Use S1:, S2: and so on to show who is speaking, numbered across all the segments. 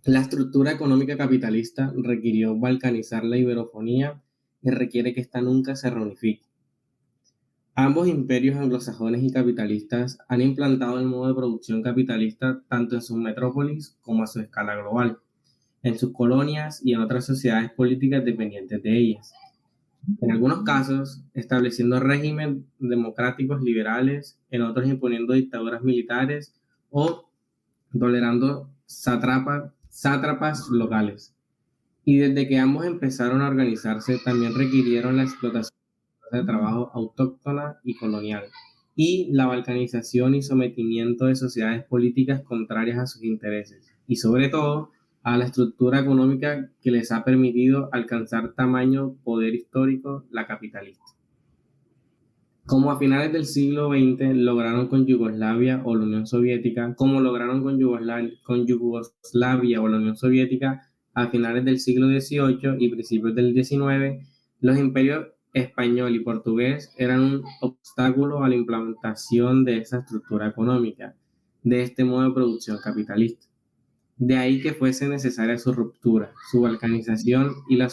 S1: La estructura económica capitalista requirió balcanizar la iberofonía y requiere que ésta nunca se reunifique. Ambos imperios anglosajones y capitalistas han implantado el modo de producción capitalista tanto en sus metrópolis como a su escala global, en sus colonias y en otras sociedades políticas dependientes de ellas. En algunos casos, estableciendo regímenes democráticos liberales, en otros imponiendo dictaduras militares o tolerando sátrapas locales. Y desde que ambos empezaron a organizarse, también requirieron la explotación de trabajo autóctona y colonial, y la balcanización y sometimiento de sociedades políticas contrarias a sus intereses, y sobre todo a la estructura económica que les ha permitido alcanzar tamaño poder histórico, la capitalista. Como a finales del siglo XX lograron con Yugoslavia o la Unión Soviética, como lograron con Yugoslavia o la Unión Soviética a finales del siglo XVIII y principios del XIX, los imperios español y portugués eran un obstáculo a la implementación de esa estructura económica, de este modo de producción capitalista. De ahí que fuese necesaria su ruptura, su balcanización y la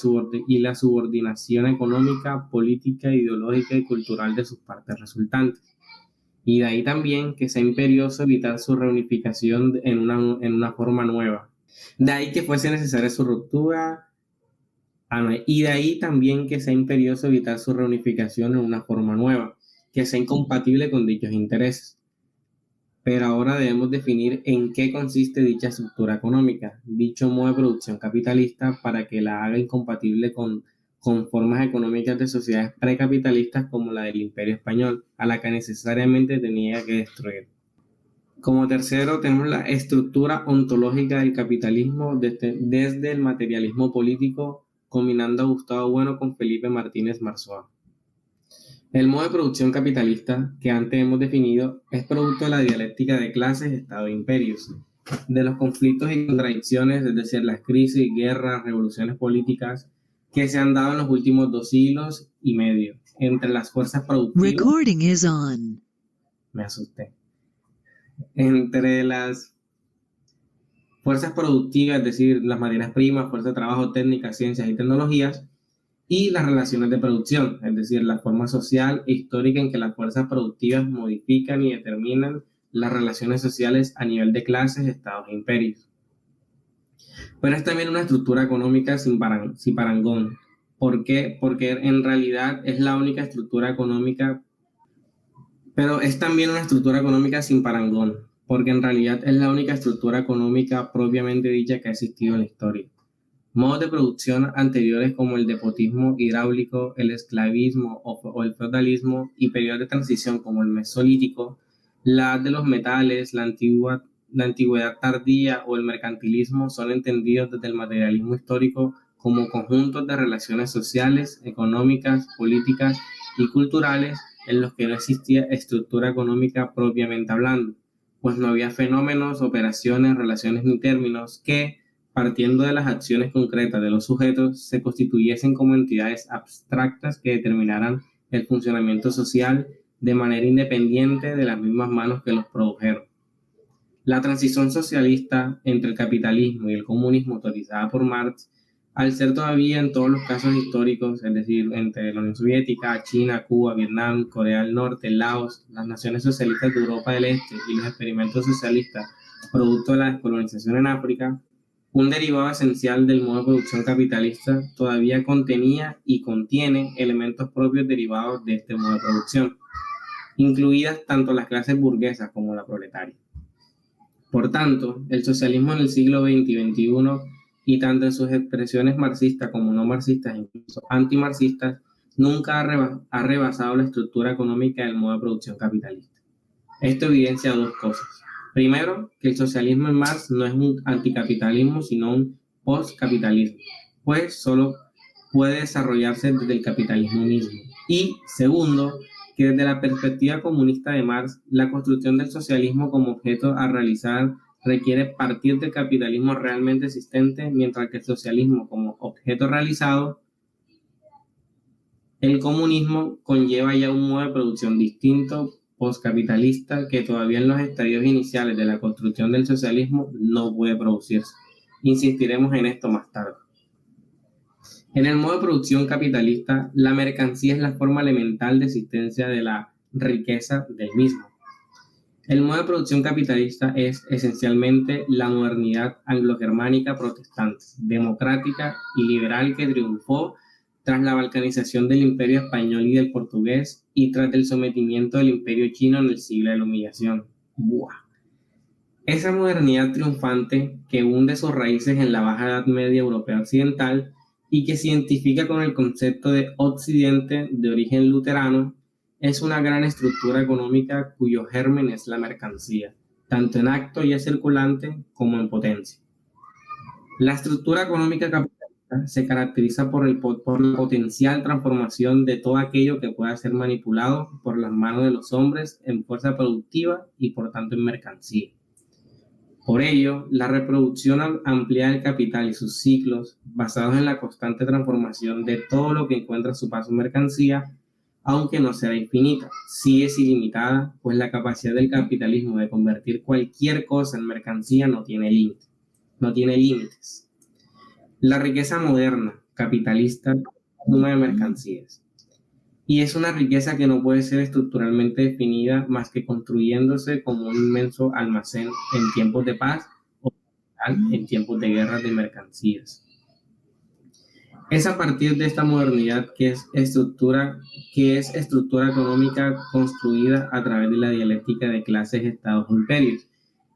S1: subordinación económica, política, ideológica y cultural de sus partes resultantes. Y de ahí también que sea imperioso evitar su reunificación en una forma nueva. De ahí que fuese necesaria su ruptura, y de ahí también que sea imperioso evitar su reunificación en una forma nueva, que sea incompatible con dichos intereses. Pero ahora debemos definir en qué consiste dicha estructura económica, dicho modo de producción capitalista, para que la haga incompatible con formas económicas de sociedades precapitalistas como la del Imperio Español, a la que necesariamente tenía que destruir. Como tercero, tenemos la estructura ontológica del capitalismo desde el materialismo político, combinando a Gustavo Bueno con Felipe Martínez Marzoa. El modo de producción capitalista que antes hemos definido es producto de la dialéctica de clases, Estado e imperios, de los conflictos y contradicciones, es decir, las crisis, guerras, revoluciones políticas que se han dado en los últimos 2 siglos y medio entre las fuerzas productivas.
S2: Recording is on.
S1: Me asusté. Entre las fuerzas productivas, es decir, las materias primas, fuerza de trabajo, técnicas, ciencias y tecnologías, y las relaciones de producción, es decir, la forma social e histórica en que las fuerzas productivas modifican y determinan las relaciones sociales a nivel de clases, estados e imperios. Pero es también una estructura económica sin parangón. ¿Por qué? Porque en realidad es la única estructura económica, pero es también una estructura económica sin parangón, porque en realidad es la única estructura económica propiamente dicha que ha existido en la historia. Modos de producción anteriores como el despotismo hidráulico, el esclavismo o el feudalismo, y periodos de transición como el mesolítico, la edad de los metales, la antigüedad tardía o el mercantilismo son entendidos desde el materialismo histórico como conjuntos de relaciones sociales, económicas, políticas y culturales en los que no existía estructura económica propiamente hablando, pues no había fenómenos, operaciones, relaciones ni términos que, partiendo de las acciones concretas de los sujetos, se constituyesen como entidades abstractas que determinaran el funcionamiento social de manera independiente de las mismas manos que los produjeron. La transición socialista entre el capitalismo y el comunismo autorizada por Marx, al ser todavía en todos los casos históricos, es decir, entre la Unión Soviética, China, Cuba, Vietnam, Corea del Norte, Laos, las naciones socialistas de Europa del Este y los experimentos socialistas producto de la descolonización en África, un derivado esencial del modo de producción capitalista todavía contenía y contiene elementos propios derivados de este modo de producción, incluidas tanto las clases burguesas como la proletaria. Por tanto, el socialismo en el siglo XX y XXI, y tanto en sus expresiones marxistas como no marxistas, incluso antimarxistas, nunca ha rebasado la estructura económica del modo de producción capitalista. Esto evidencia dos cosas. Primero, que el socialismo en Marx no es un anticapitalismo, sino un postcapitalismo, pues solo puede desarrollarse desde el capitalismo mismo. Y segundo, que desde la perspectiva comunista de Marx, la construcción del socialismo como objeto a realizar requiere partir del capitalismo realmente existente, mientras que el socialismo como objeto realizado, el comunismo conlleva ya un modo de producción distinto, postcapitalista, que todavía en los estadios iniciales de la construcción del socialismo no puede producirse. Insistiremos en esto más tarde. En el modo de producción capitalista, la mercancía es la forma elemental de existencia de la riqueza del mismo. El modo de producción capitalista es esencialmente la modernidad anglo-germánica protestante, democrática y liberal que triunfó tras la balcanización del imperio español y del portugués y tras el sometimiento del imperio chino en el siglo de la humillación. ¡Buah! Esa modernidad triunfante que hunde sus raíces en la Baja Edad Media europea occidental y que se identifica con el concepto de Occidente de origen luterano, es una gran estructura económica cuyo germen es la mercancía, tanto en acto y circulante como en potencia. La estructura económica capitalista se caracteriza por la potencial transformación de todo aquello que pueda ser manipulado por las manos de los hombres en fuerza productiva y por tanto en mercancía. Por ello, la reproducción ampliada del capital y sus ciclos, basados en la constante transformación de todo lo que encuentra su paso en mercancía, aunque no sea infinita, sí es ilimitada, pues la capacidad del capitalismo de convertir cualquier cosa en mercancía no tiene límite, no tiene límites. La riqueza moderna, capitalista, es una suma de mercancías. Y es una riqueza que no puede ser estructuralmente definida más que construyéndose como un inmenso almacén en tiempos de paz o en tiempos de guerras de mercancías. Es a partir de esta modernidad que es estructura económica construida a través de la dialéctica de clases, estados e imperios,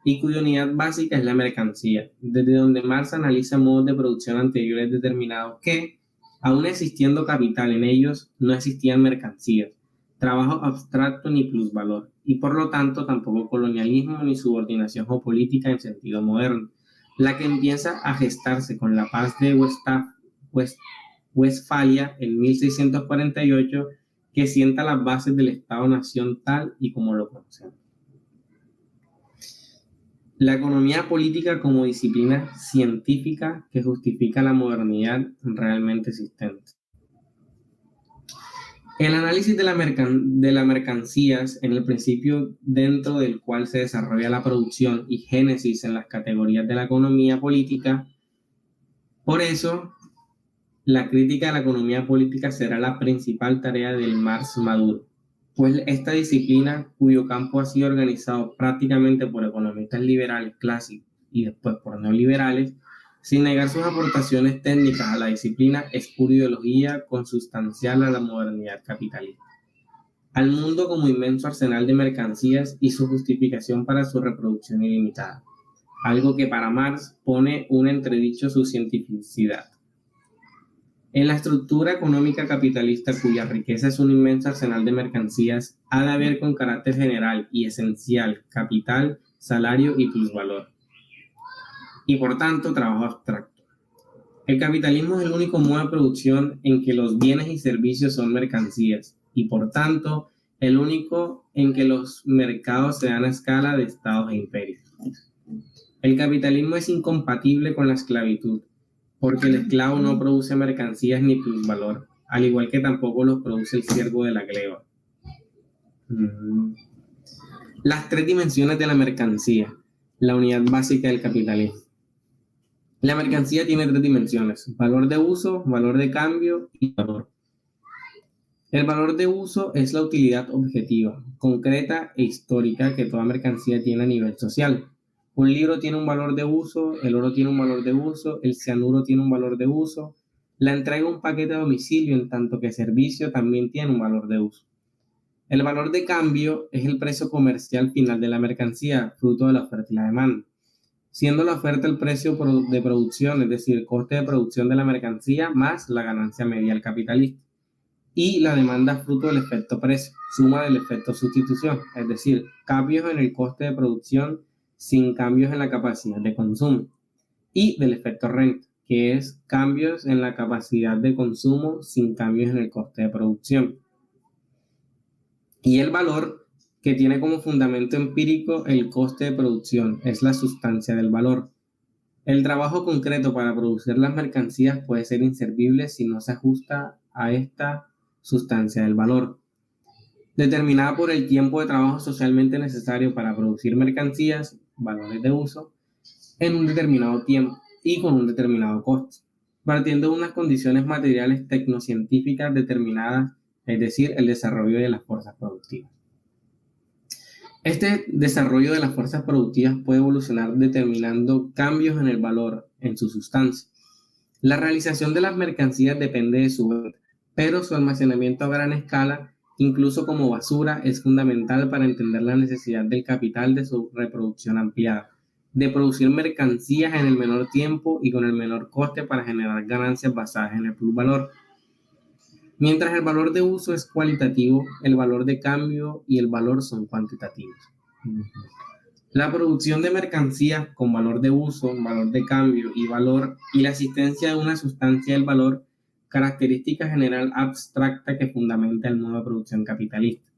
S1: y cuya unidad básica es la mercancía, desde donde Marx analiza modos de producción anteriores determinados que, aún existiendo capital en ellos, no existían mercancías, trabajo abstracto ni plusvalor, y por lo tanto tampoco colonialismo ni subordinación geopolítica en sentido moderno, la que empieza a gestarse con la paz de Westfalia en 1648, que sienta las bases del Estado-Nación tal y como lo conocemos. La economía política como disciplina científica que justifica la modernidad realmente existente. El análisis de las mercancías en el principio dentro del cual se desarrolla la producción y génesis en las categorías de la economía política. Por eso, la crítica a la economía política será la principal tarea del Marx maduro, pues esta disciplina, cuyo campo ha sido organizado prácticamente por economistas liberales clásicos y después por neoliberales, sin negar sus aportaciones técnicas a la disciplina, es pura ideología consustancial a la modernidad capitalista, al mundo como inmenso arsenal de mercancías y su justificación para su reproducción ilimitada, algo que para Marx pone un entredicho su cientificidad. En la estructura económica capitalista, cuya riqueza es un inmenso arsenal de mercancías, ha de haber con carácter general y esencial capital, salario y plusvalor, y por tanto trabajo abstracto. El capitalismo es el único modo de producción en que los bienes y servicios son mercancías, y por tanto el único en que los mercados se dan a escala de estados e imperios. El capitalismo es incompatible con la esclavitud, porque el esclavo no produce mercancías ni plusvalor, al igual que tampoco los produce el siervo de la gleba. Las tres dimensiones de la mercancía, la unidad básica del capitalismo. La mercancía tiene tres dimensiones: valor de uso, valor de cambio y valor. El valor de uso es la utilidad objetiva, concreta e histórica que toda mercancía tiene a nivel social. Un libro tiene un valor de uso, el oro tiene un valor de uso, el cianuro tiene un valor de uso, la entrega de un paquete a domicilio en tanto que servicio también tiene un valor de uso. El valor de cambio es el precio comercial final de la mercancía, fruto de la oferta y la demanda, siendo la oferta el precio de producción, es decir, el coste de producción de la mercancía más la ganancia media del capitalista, y la demanda fruto del efecto precio, suma del efecto sustitución, es decir, cambios en el coste de producción sin cambios en la capacidad de consumo, y del efecto renta, que es cambios en la capacidad de consumo sin cambios en el coste de producción. Y el valor, que tiene como fundamento empírico el coste de producción, es la sustancia del valor. El trabajo concreto para producir las mercancías puede ser inservible si no se ajusta a esta sustancia del valor, determinada por el tiempo de trabajo socialmente necesario para producir mercancías, valores de uso, en un determinado tiempo, y con un determinado costo, partiendo de unas condiciones materiales tecnocientíficas determinadas, es decir, el desarrollo de las fuerzas productivas. Este desarrollo de las fuerzas productivas puede evolucionar determinando cambios en el valor, en su sustancia. La realización de las mercancías depende de su venta, pero su almacenamiento a gran escala, incluso como basura, es fundamental para entender la necesidad del capital de su reproducción ampliada, de producir mercancías en el menor tiempo y con el menor coste para generar ganancias basadas en el plusvalor. Mientras el valor de uso es cualitativo, el valor de cambio y el valor son cuantitativos. La producción de mercancías con valor de uso, valor de cambio y valor y la existencia de una sustancia del valor, característica general abstracta que fundamenta el modo de producción capitalista.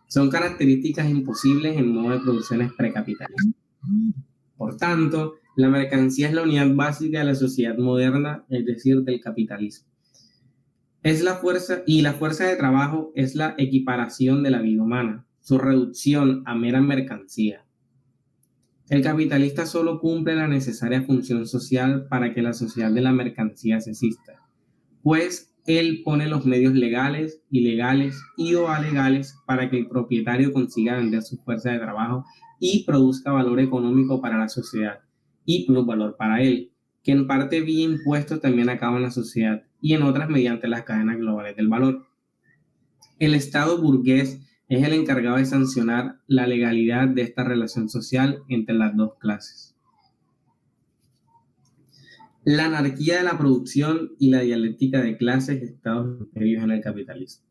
S1: Son características imposibles en modo de producciones precapitalistas. Por tanto, la mercancía es la unidad básica de la sociedad moderna, es decir, del capitalismo. Es la fuerza, y la fuerza de trabajo es la equiparación de la vida humana, su reducción a mera mercancía. El capitalista solo cumple la necesaria función social para que la sociedad de la mercancía exista, pues él pone los medios legales, ilegales y o alegales para que el propietario consiga vender su fuerza de trabajo y produzca valor económico para la sociedad y plusvalor para él, que en parte vía impuestos también acaba en la sociedad y en otras mediante las cadenas globales del valor. El Estado burgués es el encargado de sancionar la legalidad de esta relación social entre las dos clases. La anarquía de la producción y la dialéctica de clases, estados imperios en el capitalismo.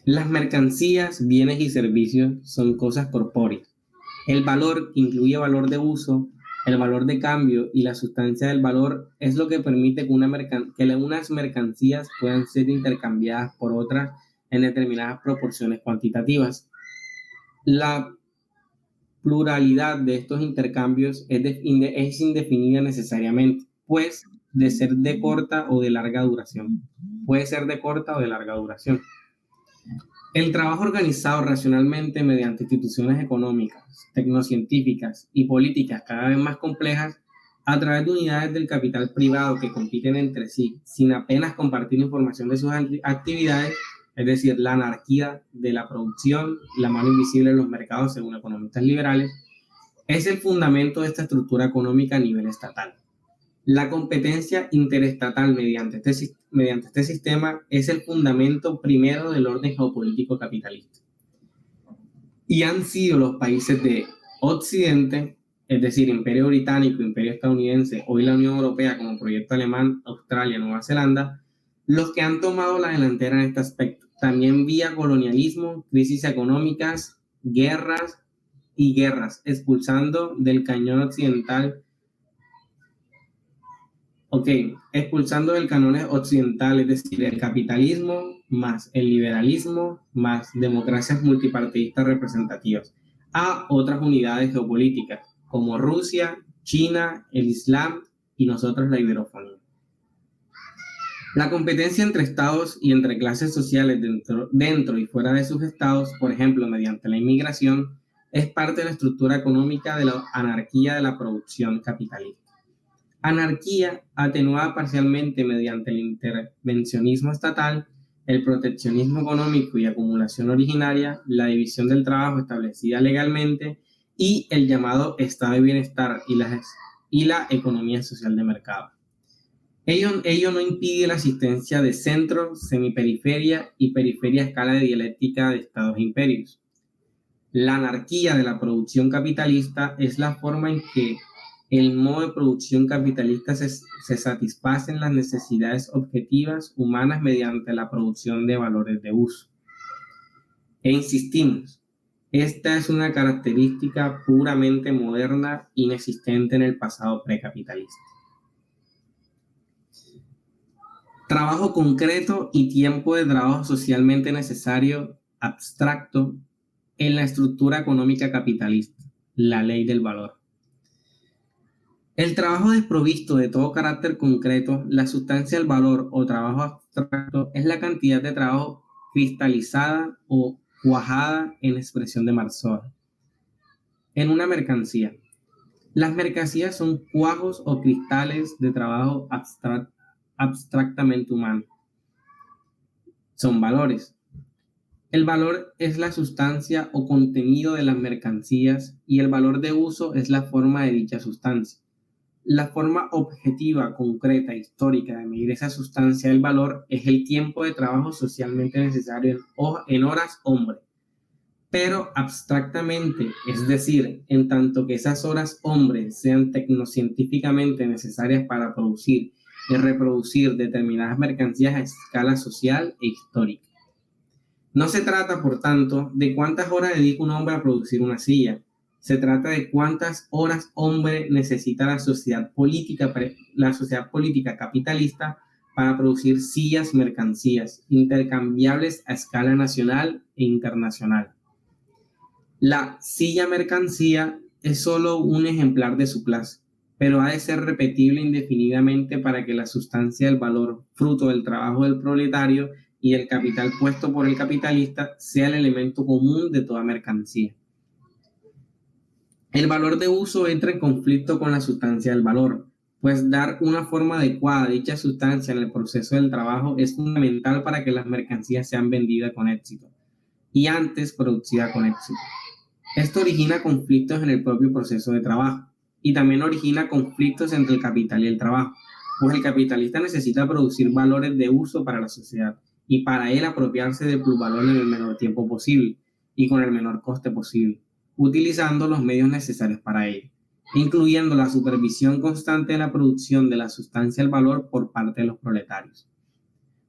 S1: Las mercancías, bienes y servicios son cosas corpóreas. El valor, que incluye valor de uso, el valor de cambio y la sustancia del valor, es lo que permite que unas mercancías puedan ser intercambiadas por otras en determinadas proporciones cuantitativas. La pluralidad de estos intercambios es indefinida necesariamente, pues de ser de corta o de larga duración. Puede ser de corta o de larga duración. El trabajo organizado racionalmente mediante instituciones económicas, tecnocientíficas y políticas cada vez más complejas, a través de unidades del capital privado que compiten entre sí, sin apenas compartir información de sus actividades, es decir, la anarquía de la producción, la mano invisible de los mercados según economistas liberales, es el fundamento de esta estructura económica a nivel estatal. La competencia interestatal mediante este sistema es el fundamento primero del orden geopolítico capitalista. Y han sido los países de Occidente, es decir, Imperio Británico, Imperio Estadounidense, hoy la Unión Europea como proyecto alemán, Australia, Nueva Zelanda, los que han tomado la delantera en este aspecto, también vía colonialismo, crisis económicas, guerras, expulsando del cañón occidental expulsando del canon occidental, es decir, el capitalismo más el liberalismo más democracias multipartidistas representativas, a otras unidades geopolíticas como Rusia, China, el Islam y nosotros la iberofonía. La competencia entre estados y entre clases sociales dentro y fuera de sus estados, por ejemplo, mediante la inmigración, es parte de la estructura económica de la anarquía de la producción capitalista. Anarquía atenuada parcialmente mediante el intervencionismo estatal, el proteccionismo económico y acumulación originaria, la división del trabajo establecida legalmente y el llamado estado de bienestar y la economía social de mercado. Ello no impide la existencia de centro, semiperiferia y periferia a escala de dialéctica de estados e imperios. La anarquía de la producción capitalista es la forma en que el modo de producción capitalista se satisfacen las necesidades objetivas humanas mediante la producción de valores de uso. E insistimos, esta es una característica puramente moderna, inexistente en el pasado precapitalista. Trabajo concreto y tiempo de trabajo socialmente necesario, abstracto, en la estructura económica capitalista, la ley del valor. El trabajo desprovisto de todo carácter concreto, la sustancia del valor o trabajo abstracto es la cantidad de trabajo cristalizada o cuajada en expresión de Marxova en una mercancía. Las mercancías son cuajos o cristales de trabajo abstractamente humano. Son valores. El valor es la sustancia o contenido de las mercancías y el valor de uso es la forma de dicha sustancia. La forma objetiva, concreta, histórica de medir esa sustancia del valor es el tiempo de trabajo socialmente necesario en horas hombre. Pero abstractamente, es decir, en tanto que esas horas hombre sean tecnocientíficamente necesarias para producir y reproducir determinadas mercancías a escala social e histórica. No se trata, por tanto, de cuántas horas dedica un hombre a producir una silla. Se trata de cuántas horas hombre necesita la sociedad política capitalista para producir sillas mercancías intercambiables a escala nacional e internacional. La silla mercancía es solo un ejemplar de su clase, pero ha de ser repetible indefinidamente para que la sustancia del valor, fruto del trabajo del proletario y el capital puesto por el capitalista, sea el elemento común de toda mercancía. El valor de uso entra en conflicto con la sustancia del valor, pues dar una forma adecuada a dicha sustancia en el proceso del trabajo es fundamental para que las mercancías sean vendidas con éxito y antes producidas con éxito. Esto origina conflictos en el propio proceso de trabajo y también origina conflictos entre el capital y el trabajo, pues el capitalista necesita producir valores de uso para la sociedad y para él apropiarse del plusvalor en el menor tiempo posible y con el menor coste posible, utilizando los medios necesarios para ello, incluyendo la supervisión constante de la producción de la sustancia del valor por parte de los proletarios.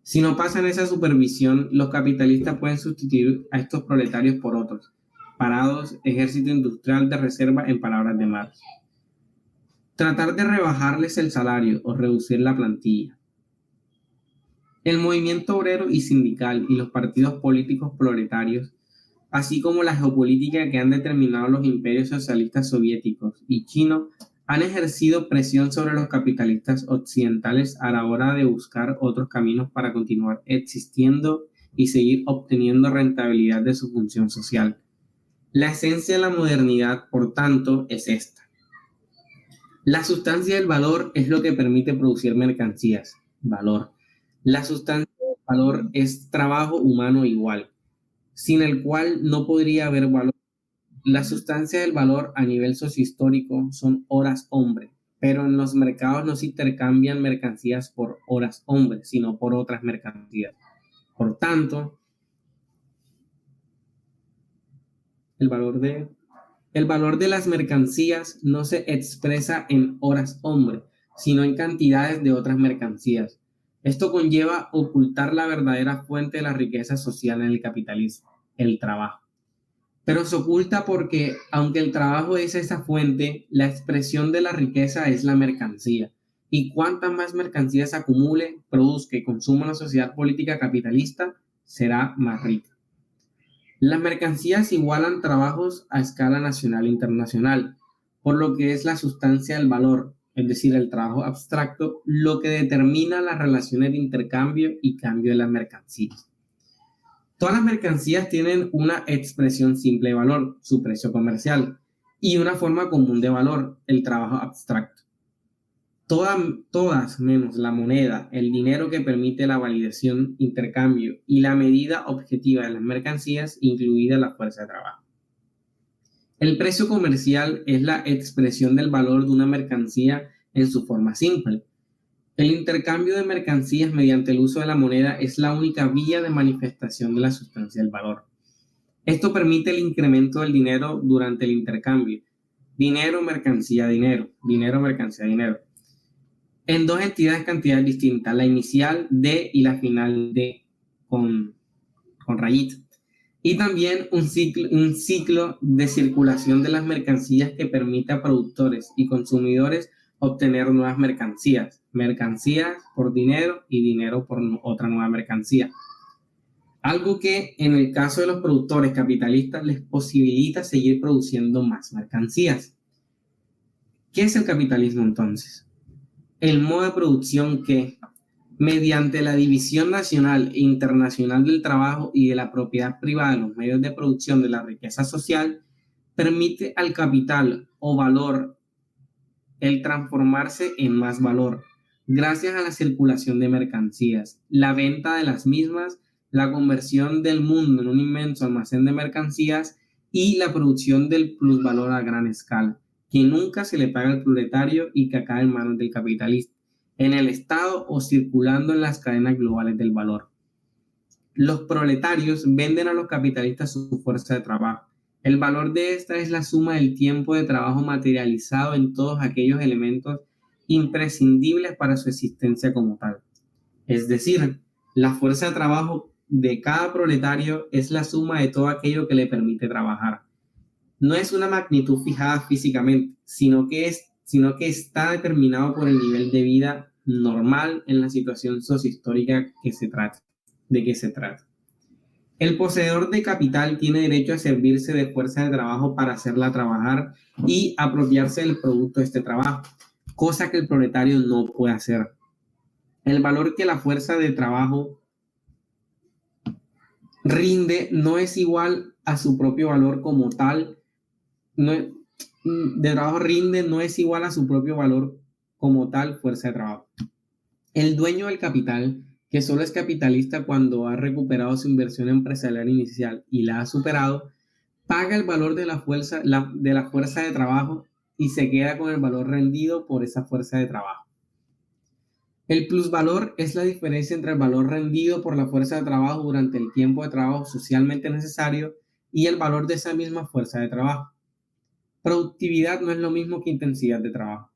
S1: Si no pasan esa supervisión, los capitalistas pueden sustituir a estos proletarios por otros, parados, ejército industrial de reserva en palabras de Marx. Tratar de rebajarles el salario o reducir la plantilla. El movimiento obrero y sindical y los partidos políticos proletarios, así como la geopolítica que han determinado los imperios socialistas soviéticos y chinos, han ejercido presión sobre los capitalistas occidentales a la hora de buscar otros caminos para continuar existiendo y seguir obteniendo rentabilidad de su función social. La esencia de la modernidad, por tanto, es esta. La sustancia del valor es lo que permite producir mercancías, valor. La sustancia del valor es trabajo humano igual, sin el cual no podría haber valor. La sustancia del valor a nivel sociohistórico son horas hombre, pero en los mercados no se intercambian mercancías por horas hombre, sino por otras mercancías. Por tanto, el valor de las mercancías no se expresa en horas hombre, sino en cantidades de otras mercancías. Esto conlleva ocultar la verdadera fuente de la riqueza social en el capitalismo, el trabajo. Pero se oculta porque, aunque el trabajo es esa fuente, la expresión de la riqueza es la mercancía. Y cuantas más mercancías acumule, produzca y consuma la sociedad política capitalista, será más rica. Las mercancías igualan trabajos a escala nacional e internacional, por lo que es la sustancia del valor, es decir, el trabajo abstracto, lo que determina las relaciones de intercambio y cambio de las mercancías. Todas las mercancías tienen una expresión simple de valor, su precio comercial, y una forma común de valor, el trabajo abstracto. Todas menos la moneda, el dinero que permite la validación, intercambio y la medida objetiva de las mercancías, incluida la fuerza de trabajo. El precio comercial es la expresión del valor de una mercancía en su forma simple. El intercambio de mercancías mediante el uso de la moneda es la única vía de manifestación de la sustancia del valor. Esto permite el incremento del dinero durante el intercambio. Dinero, mercancía, dinero. Dinero, mercancía, dinero. En dos entidades cantidades distintas, la inicial D y la final D con rayita. Y también un ciclo de circulación de las mercancías que permite a productores y consumidores obtener nuevas mercancías. Mercancías por dinero y dinero por otra nueva mercancía. Algo que en el caso de los productores capitalistas les posibilita seguir produciendo más mercancías. ¿Qué es el capitalismo entonces? El modo de producción que, mediante la división nacional e internacional del trabajo y de la propiedad privada de los medios de producción de la riqueza social, permite al capital o valor el transformarse en más valor, gracias a la circulación de mercancías, la venta de las mismas, la conversión del mundo en un inmenso almacén de mercancías y la producción del plusvalor a gran escala, que nunca se le paga al proletario y que acaba en manos del capitalista, en el Estado o circulando en las cadenas globales del valor. Los proletarios venden a los capitalistas su fuerza de trabajo. El valor de esta es la suma del tiempo de trabajo materializado en todos aquellos elementos imprescindibles para su existencia como tal. Es decir, la fuerza de trabajo de cada proletario es la suma de todo aquello que le permite trabajar. No es una magnitud fijada físicamente, sino que está determinado por el nivel de vida normal en la situación sociohistórica de que se trata. El poseedor de capital tiene derecho a servirse de fuerza de trabajo para hacerla trabajar y apropiarse del producto de este trabajo, cosa que el proletario no puede hacer. El valor que la fuerza de trabajo rinde no es igual a su propio valor como tal, de trabajo rinde no es igual a su propio valor como tal fuerza de trabajo. El dueño del capital, que solo es capitalista cuando ha recuperado su inversión empresarial inicial y la ha superado, paga el valor de la fuerza de trabajo y se queda con el valor rendido por esa fuerza de trabajo. El plusvalor es la diferencia entre el valor rendido por la fuerza de trabajo durante el tiempo de trabajo socialmente necesario y el valor de esa misma fuerza de trabajo. Productividad no es lo mismo que intensidad de trabajo.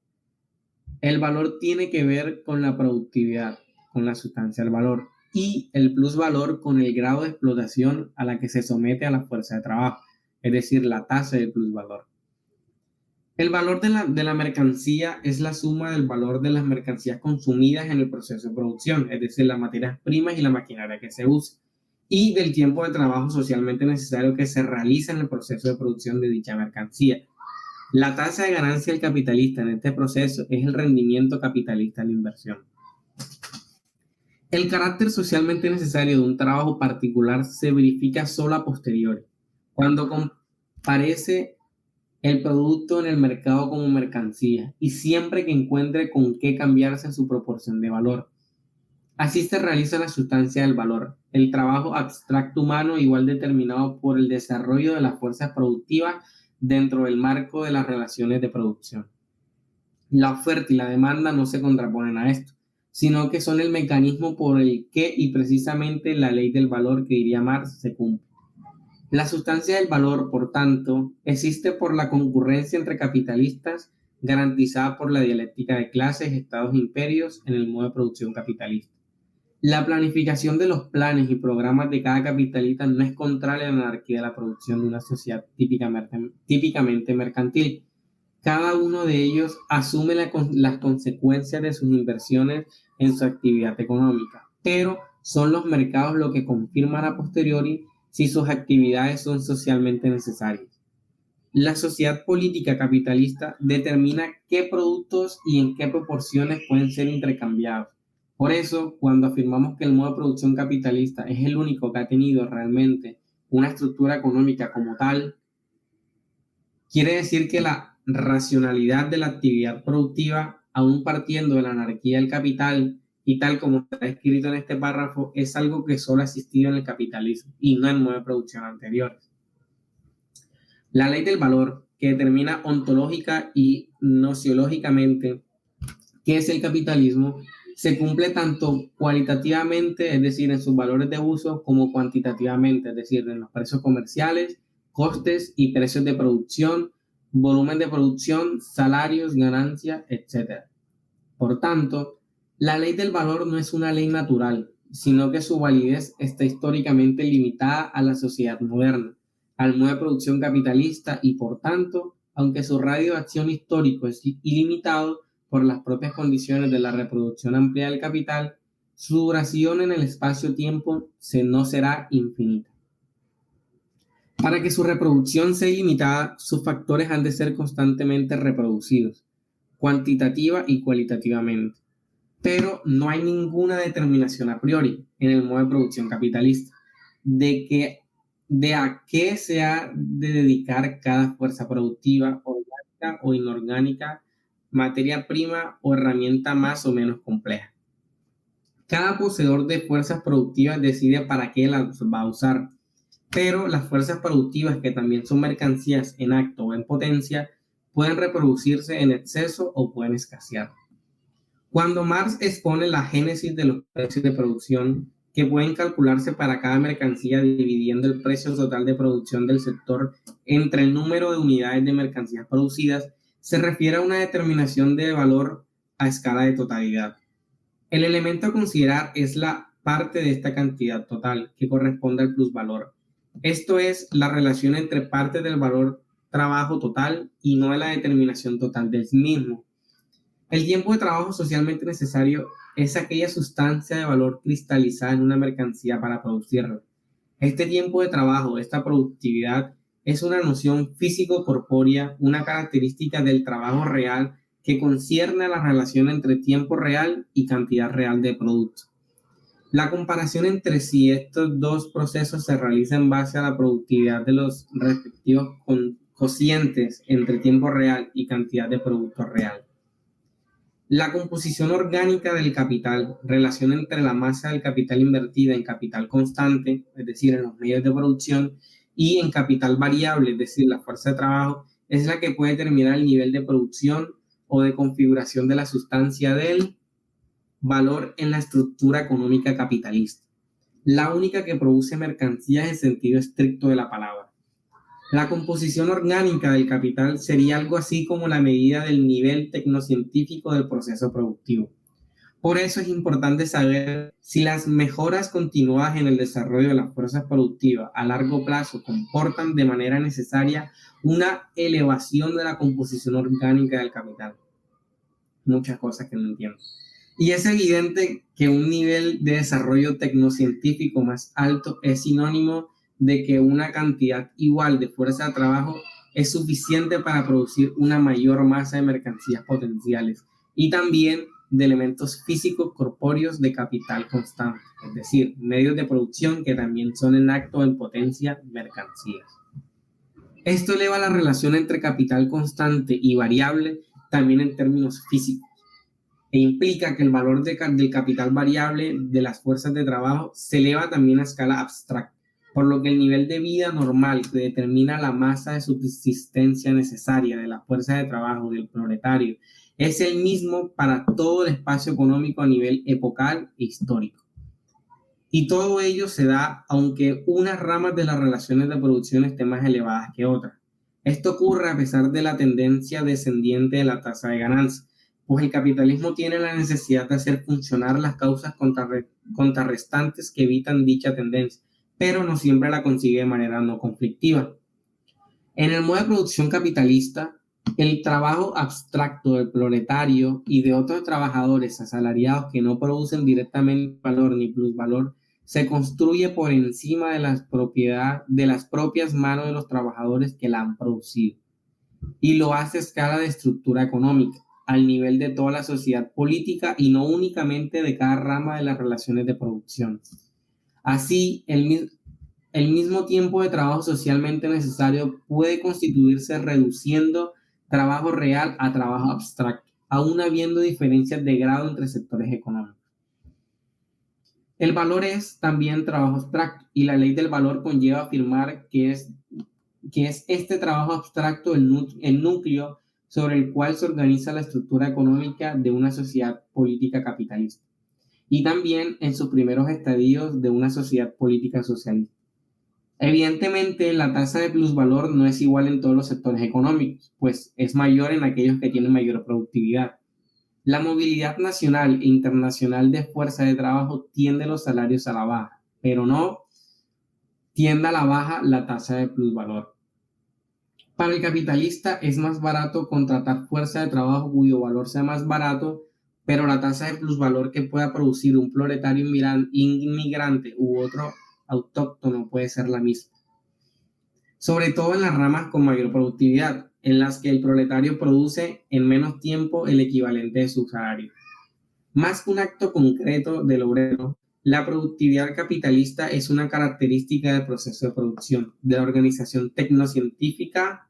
S1: El valor tiene que ver con la productividad, con la sustancia del valor, y el plusvalor con el grado de explotación a la que se somete a la fuerza de trabajo, es decir, la tasa de plusvalor. El valor de la mercancía es la suma del valor de las mercancías consumidas en el proceso de producción, es decir, las materias primas y la maquinaria que se usa, y del tiempo de trabajo socialmente necesario que se realiza en el proceso de producción de dicha mercancía. La tasa de ganancia del capitalista en este proceso es el rendimiento capitalista en la inversión. El carácter socialmente necesario de un trabajo particular se verifica solo a posteriori, cuando comparece el producto en el mercado como mercancía y siempre que encuentre con qué cambiarse en su proporción de valor. Así se realiza la sustancia del valor, el trabajo abstracto humano igual determinado por el desarrollo de las fuerzas productivas dentro del marco de las relaciones de producción. La oferta y la demanda no se contraponen a esto, sino que son el mecanismo por el que y precisamente la ley del valor que diría Marx se cumple. La sustancia del valor, por tanto, existe por la concurrencia entre capitalistas garantizada por la dialéctica de clases, estados e imperios en el modo de producción capitalista. La planificación de los planes y programas de cada capitalista no es contraria a la anarquía de la producción de una sociedad típicamente mercantil. Cada uno de ellos asume las consecuencias de sus inversiones en su actividad económica, pero son los mercados los que confirman a posteriori si sus actividades son socialmente necesarias. La sociedad política capitalista determina qué productos y en qué proporciones pueden ser intercambiados. Por eso, cuando afirmamos que el modo de producción capitalista es el único que ha tenido realmente una estructura económica como tal, quiere decir que la racionalidad de la actividad productiva, aún partiendo de la anarquía del capital, y tal como está escrito en este párrafo, es algo que solo ha existido en el capitalismo y no en modos de producción anteriores. La ley del valor, que determina ontológica y nociológicamente qué es el capitalismo, se cumple tanto cualitativamente, es decir, en sus valores de uso, como cuantitativamente, es decir, en los precios comerciales, costes y precios de producción, volumen de producción, salarios, ganancias, etc. Por tanto, la ley del valor no es una ley natural, sino que su validez está históricamente limitada a la sociedad moderna, al modo de producción capitalista y, por tanto, aunque su radio de acción histórico es ilimitado por las propias condiciones de la reproducción amplia del capital, su duración en el espacio-tiempo no será infinita. Para que su reproducción sea ilimitada, sus factores han de ser constantemente reproducidos, cuantitativa y cualitativamente. Pero no hay ninguna determinación a priori en el modo de producción capitalista de a qué se ha de dedicar cada fuerza productiva, orgánica o inorgánica, materia prima o herramienta más o menos compleja. Cada poseedor de fuerzas productivas decide para qué las va a usar, pero las fuerzas productivas, que también son mercancías en acto o en potencia, pueden reproducirse en exceso o pueden escasear. Cuando Marx expone la génesis de los precios de producción, que pueden calcularse para cada mercancía dividiendo el precio total de producción del sector entre el número de unidades de mercancías producidas, se refiere a una determinación de valor a escala de totalidad. El elemento a considerar es la parte de esta cantidad total, que corresponde al plusvalor. Esto es la relación entre partes del valor trabajo total y no de la determinación total del mismo. El tiempo de trabajo socialmente necesario es aquella sustancia de valor cristalizada en una mercancía para producirla. Este tiempo de trabajo, esta productividad, es una noción físico-corpórea, una característica del trabajo real que concierne a la relación entre tiempo real y cantidad real de producto. La comparación entre si estos dos procesos se realiza en base a la productividad de los respectivos cocientes entre tiempo real y cantidad de producto real. La composición orgánica del capital, relación entre la masa del capital invertida en capital constante, es decir, en los medios de producción, y en capital variable, es decir, la fuerza de trabajo, es la que puede determinar el nivel de producción o de configuración de la sustancia del valor en la estructura económica capitalista, la única que produce mercancías en sentido estricto de la palabra. La composición orgánica del capital sería algo así como la medida del nivel tecnocientífico del proceso productivo. Por eso es importante saber si las mejoras continuadas en el desarrollo de las fuerzas productivas a largo plazo comportan de manera necesaria una elevación de la composición orgánica del capital. Muchas cosas que no entiendo. Y es evidente que un nivel de desarrollo tecnocientífico más alto es sinónimo de que una cantidad igual de fuerza de trabajo es suficiente para producir una mayor masa de mercancías potenciales y también de elementos físicos corpóreos de capital constante, es decir, medios de producción que también son en acto en potencia mercancías. Esto eleva la relación entre capital constante y variable también en términos físicos e implica que el valor del capital variable de las fuerzas de trabajo se eleva también a escala abstracta, por lo que el nivel de vida normal que determina la masa de subsistencia necesaria de la fuerza de trabajo del proletario es el mismo para todo el espacio económico a nivel epocal e histórico. Y todo ello se da aunque unas ramas de las relaciones de producción estén más elevadas que otras. Esto ocurre a pesar de la tendencia descendiente de la tasa de ganancia, pues el capitalismo tiene la necesidad de hacer funcionar las causas contrarrestantes que evitan dicha tendencia, pero no siempre la consigue de manera no conflictiva. En el modo de producción capitalista, el trabajo abstracto del proletario y de otros trabajadores asalariados que no producen directamente valor ni plusvalor se construye por encima de las propias manos de los trabajadores que la han producido, y lo hace a escala de estructura económica, al nivel de toda la sociedad política y no únicamente de cada rama de las relaciones de producción. Así, el mismo tiempo de trabajo socialmente necesario puede constituirse reduciendo trabajo real a trabajo abstracto, aún habiendo diferencias de grado entre sectores económicos. El valor es también trabajo abstracto y la ley del valor conlleva afirmar que es este trabajo abstracto el núcleo sobre el cual se organiza la estructura económica de una sociedad política capitalista y también en sus primeros estadios de una sociedad política socialista. Evidentemente, la tasa de plusvalor no es igual en todos los sectores económicos, pues es mayor en aquellos que tienen mayor productividad. La movilidad nacional e internacional de fuerza de trabajo tiende los salarios a la baja, pero no tiende a la baja la tasa de plusvalor. Para el capitalista es más barato contratar fuerza de trabajo cuyo valor sea más barato, pero la tasa de plusvalor que pueda producir un proletario inmigrante u otro autóctono puede ser la misma. Sobre todo en las ramas con mayor productividad, en las que el proletario produce en menos tiempo el equivalente de su salario. Más que un acto concreto del obrero, la productividad capitalista es una característica del proceso de producción, de la organización tecnocientífica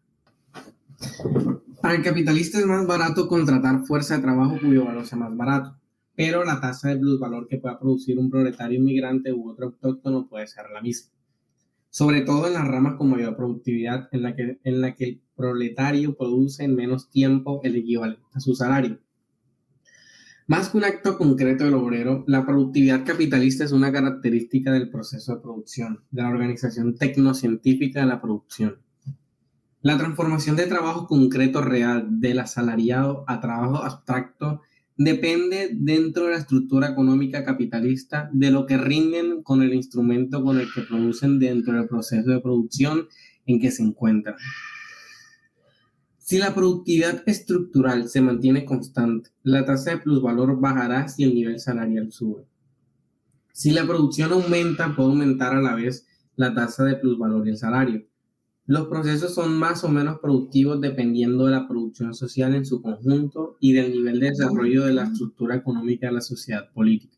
S1: Para el capitalista es más barato contratar fuerza de trabajo cuyo valor sea más barato, pero la tasa de plusvalor que pueda producir un proletario inmigrante u otro autóctono puede ser la misma, sobre todo en las ramas con mayor productividad, en la que el proletario produce en menos tiempo el equivalente a su salario. Más que un acto concreto del obrero, la productividad capitalista es una característica del proceso de producción, de la organización tecnocientífica de la producción. La transformación de trabajo concreto real del asalariado a trabajo abstracto depende dentro de la estructura económica capitalista de lo que rinden con el instrumento con el que producen dentro del proceso de producción en que se encuentran. Si la productividad estructural se mantiene constante, la tasa de plusvalor bajará si el nivel salarial sube. Si la producción aumenta, puede aumentar a la vez la tasa de plusvalor y el salario. Los procesos son más o menos productivos dependiendo de la producción social en su conjunto y del nivel de desarrollo de la estructura económica de la sociedad política.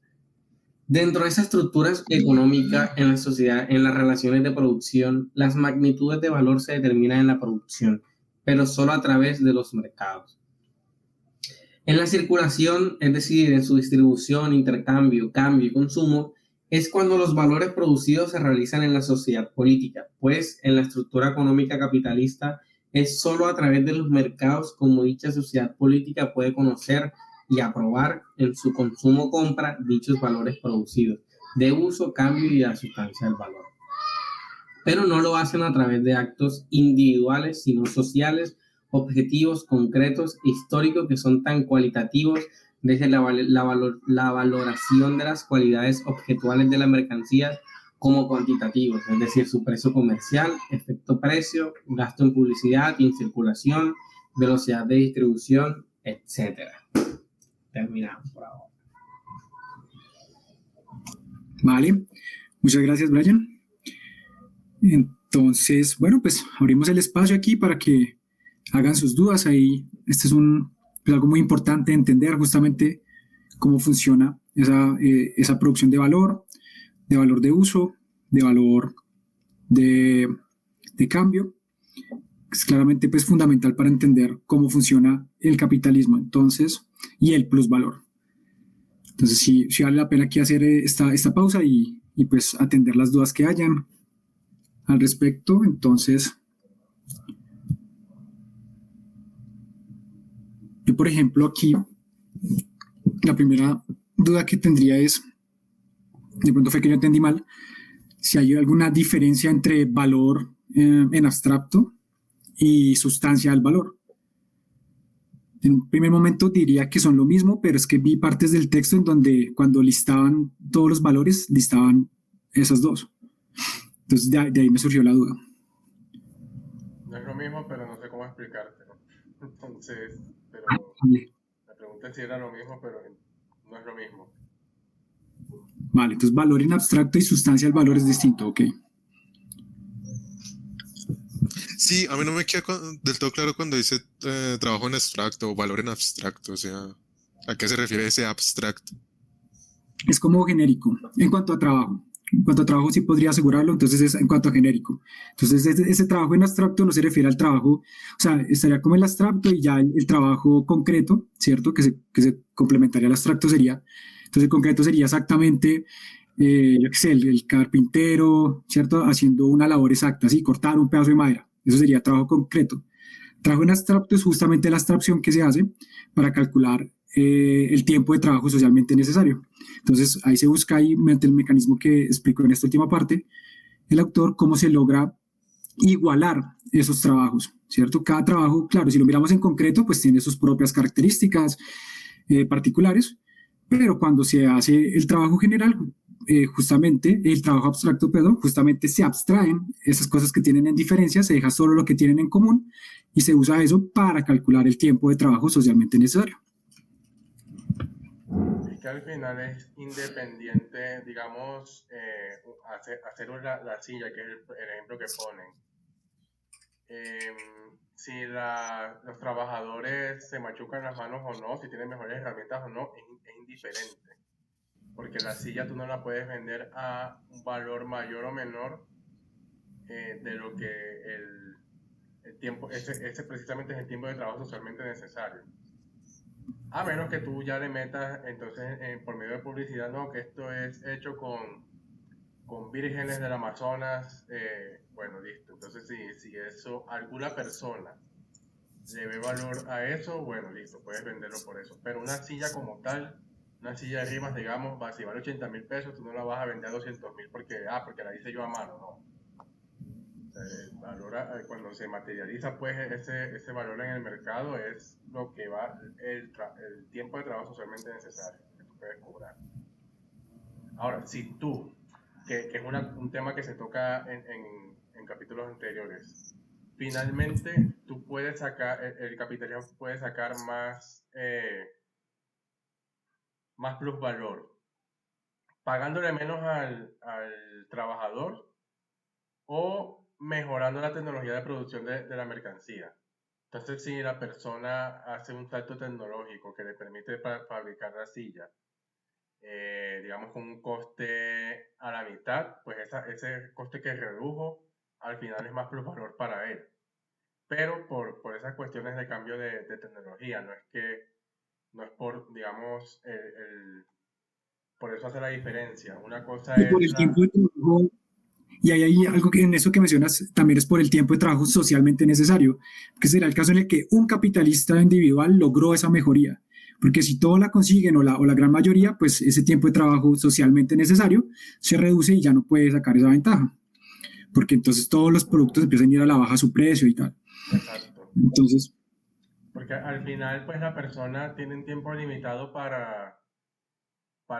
S1: Dentro de esa estructura económica en la sociedad, en las relaciones de producción, las magnitudes de valor se determinan en la producción, pero solo a través de los mercados. En la circulación, es decir, en su distribución, intercambio, cambio y consumo, es cuando los valores producidos se realizan en la sociedad política, pues en la estructura económica capitalista es solo a través de los mercados como dicha sociedad política puede conocer y aprobar en su consumo-compra dichos valores producidos, de uso, cambio y de la sustancia del valor. Pero no lo hacen a través de actos individuales, sino sociales, objetivos, concretos, históricos, que son tan cualitativos desde la valoración de las cualidades objetuales de las mercancías como cuantitativos, es decir, su precio comercial, efecto precio, gasto en publicidad y en circulación, velocidad de distribución, etcétera. Terminamos por ahora.
S2: Vale, muchas gracias, Brian. Entonces, bueno, pues abrimos el espacio aquí para que hagan sus dudas. Ahí, este es pues algo muy importante entender justamente cómo funciona esa producción de valor de uso, de valor de, de cambio. Es claramente pues fundamental para entender cómo funciona el capitalismo, entonces, y el plusvalor. Entonces, sí vale la pena aquí hacer esta pausa y pues atender las dudas que hayan al respecto. Entonces, yo por ejemplo aquí, la primera duda que tendría es, de pronto fue que yo entendí mal, si hay alguna diferencia entre valor en abstracto y sustancia del valor. En un primer momento diría que son lo mismo, pero es que vi partes del texto en donde cuando listaban todos los valores, listaban esas dos. Entonces de ahí me surgió la duda.
S3: No es lo mismo, pero no sé cómo explicártelo. Entonces, pero
S2: Vale,
S3: la pregunta es si era lo mismo, pero no es lo mismo.
S2: vale, entonces valor en abstracto y sustancia del valor es distinto, ok.
S4: Sí, a mí no me queda del todo claro cuando dice trabajo en abstracto o valor en abstracto, o sea, ¿a qué se refiere ese abstracto?
S2: Es como genérico en cuanto a trabajo. En cuanto a trabajo sí podría asegurarlo, entonces es en cuanto a genérico. Entonces ese trabajo en abstracto no se refiere al trabajo, o sea, estaría como el abstracto y ya el trabajo concreto, ¿cierto? Que se complementaría al abstracto sería, entonces el concreto sería exactamente, yo qué sé, el carpintero, ¿cierto? Haciendo una labor exacta, así, cortar un pedazo de madera. Eso sería trabajo concreto. Trabajo en abstracto es justamente la abstracción que se hace para calcular el tiempo de trabajo socialmente necesario. Entonces, ahí se busca ahí, mediante el mecanismo que explicó en esta última parte, el autor, cómo se logra igualar esos trabajos, ¿cierto? Cada trabajo, claro, si lo miramos en concreto, pues tiene sus propias características particulares, pero cuando se hace el trabajo general, justamente el trabajo abstracto, perdón, justamente se abstraen esas cosas que tienen en diferencia, se deja solo lo que tienen en común y se usa eso para calcular el tiempo de trabajo socialmente necesario.
S3: Es que al final es independiente, digamos, hacer la silla, que es el ejemplo que ponen. Si los trabajadores se machucan las manos o no, si tienen mejores herramientas o no, es indiferente. Porque la silla tú no la puedes vender a un valor mayor o menor de lo que el tiempo, ese precisamente es el tiempo de trabajo socialmente necesario. A menos que tú ya le metas, entonces, por medio de publicidad, no, que esto es hecho con vírgenes del Amazonas, bueno, listo. Entonces, si eso, alguna persona le ve valor a eso, bueno, listo, puedes venderlo por eso. Pero una silla como tal, una silla de rimas, digamos, si vale 80.000 pesos, tú no la vas a vender a 200.000 porque la hice yo a mano, no. El valor, cuando se materializa pues ese valor en el mercado es lo que va, el tiempo de trabajo socialmente necesario que tú puedes cobrar. Ahora, si tú, que es un tema que se toca en capítulos anteriores, finalmente tú puedes sacar, el capitalismo puede sacar más plusvalor, pagándole menos al trabajador o mejorando la tecnología de producción de la mercancía. Entonces, si la persona hace un salto tecnológico que le permite fabricar la silla, digamos con un coste a la mitad, pues ese coste que redujo al final es más plusvalor para él. Pero por esas cuestiones de cambio de tecnología, no es por, digamos, por eso hace la diferencia. Una cosa
S2: Y por
S3: es
S2: el tiempo de trabajo, y hay algo que en eso que mencionas también es por el tiempo de trabajo socialmente necesario, que será el caso en el que un capitalista individual logró esa mejoría. Porque si todos la consiguen o la gran mayoría, pues ese tiempo de trabajo socialmente necesario se reduce y ya no puede sacar esa ventaja. Porque entonces todos los productos empiezan a ir a la baja su precio y tal.
S3: exacto.
S2: Entonces,
S3: Porque al final, pues la persona tiene un tiempo limitado para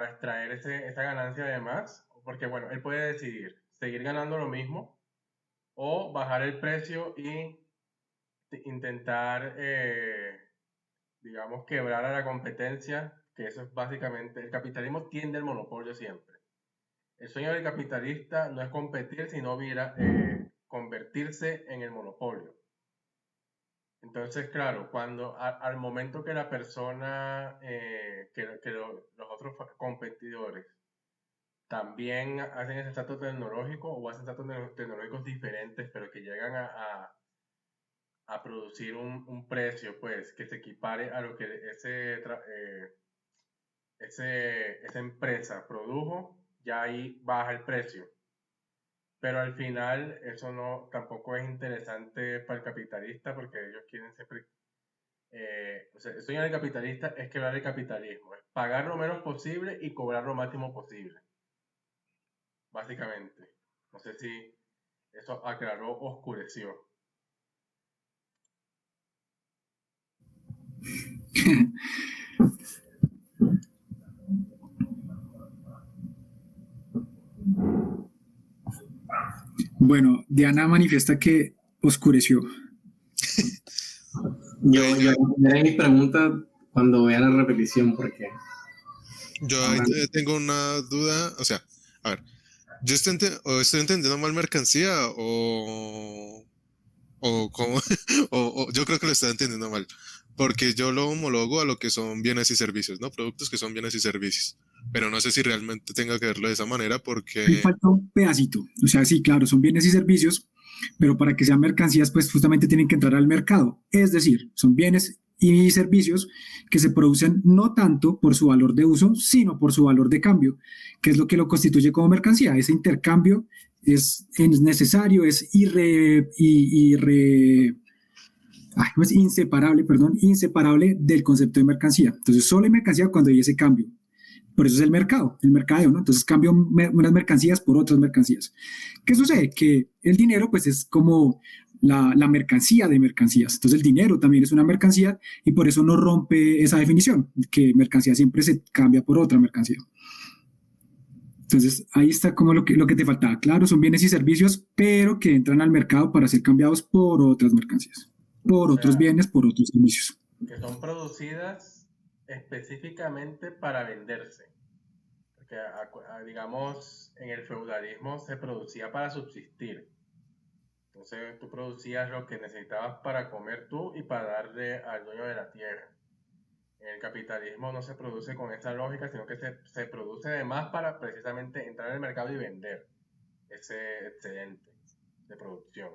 S3: extraer esa ganancia de más, porque bueno, él puede decidir seguir ganando lo mismo o bajar el precio y intentar, digamos, quebrar a la competencia, que eso es básicamente, el capitalismo tiende al monopolio siempre. El sueño del capitalista no es competir, sino convertirse en el monopolio. Entonces, claro, al momento que la persona, los otros competidores también hacen ese salto tecnológico o hacen saltos tecnológicos diferentes, pero que llegan a producir un precio, pues, que se equipare a lo que esa empresa produjo, ya ahí baja el precio. Pero al final eso no tampoco es interesante para el capitalista porque ellos quieren siempre o sea, el sueño del capitalista es quebrar el capitalismo, es pagar lo menos posible y cobrar lo máximo posible, básicamente. No sé si eso aclaró o oscureció.
S2: bueno, Diana manifiesta que oscureció.
S1: Yo
S4: Ahí yo,
S1: haré mis preguntas cuando vea la repetición, porque
S4: yo ahí
S1: ahora
S4: tengo una duda, o sea, a ver, o estoy entendiendo mal mercancía o cómo, o yo creo que lo estoy entendiendo mal, porque yo lo homologo a lo que son bienes y servicios, ¿no? Productos que son bienes y servicios, pero no sé si realmente tenga que verlo de esa manera
S2: Ahí
S4: porque,
S2: falta un pedacito. O sea, sí, claro, son bienes y servicios, pero para que sean mercancías, pues justamente tienen que entrar al mercado. Es decir, son bienes y servicios que se producen no tanto por su valor de uso, sino por su valor de cambio, que es lo que lo constituye como mercancía. Ese intercambio es necesario, es inseparable, perdón, inseparable del concepto de mercancía. Entonces, solo hay mercancía cuando hay ese cambio. Por eso es el mercadeo, ¿no? Entonces cambio unas mercancías por otras mercancías. ¿Qué sucede? Que el dinero, pues, es como la mercancía de mercancías. Entonces el dinero también es una mercancía y por eso no rompe esa definición, que mercancía siempre se cambia por otra mercancía. Entonces ahí está como lo que te faltaba. Claro, son bienes y servicios, pero que entran al mercado para ser cambiados por otras mercancías, por
S3: O
S2: otros
S3: sea,
S2: bienes, por otros servicios.
S3: que son producidas específicamente para venderse. Porque, digamos, en el feudalismo se producía para subsistir. Entonces tú producías lo que necesitabas para comer tú y para darle al dueño de la tierra. En el capitalismo no se produce con esa lógica, sino que se produce además para precisamente entrar en el mercado y vender ese excedente de producción.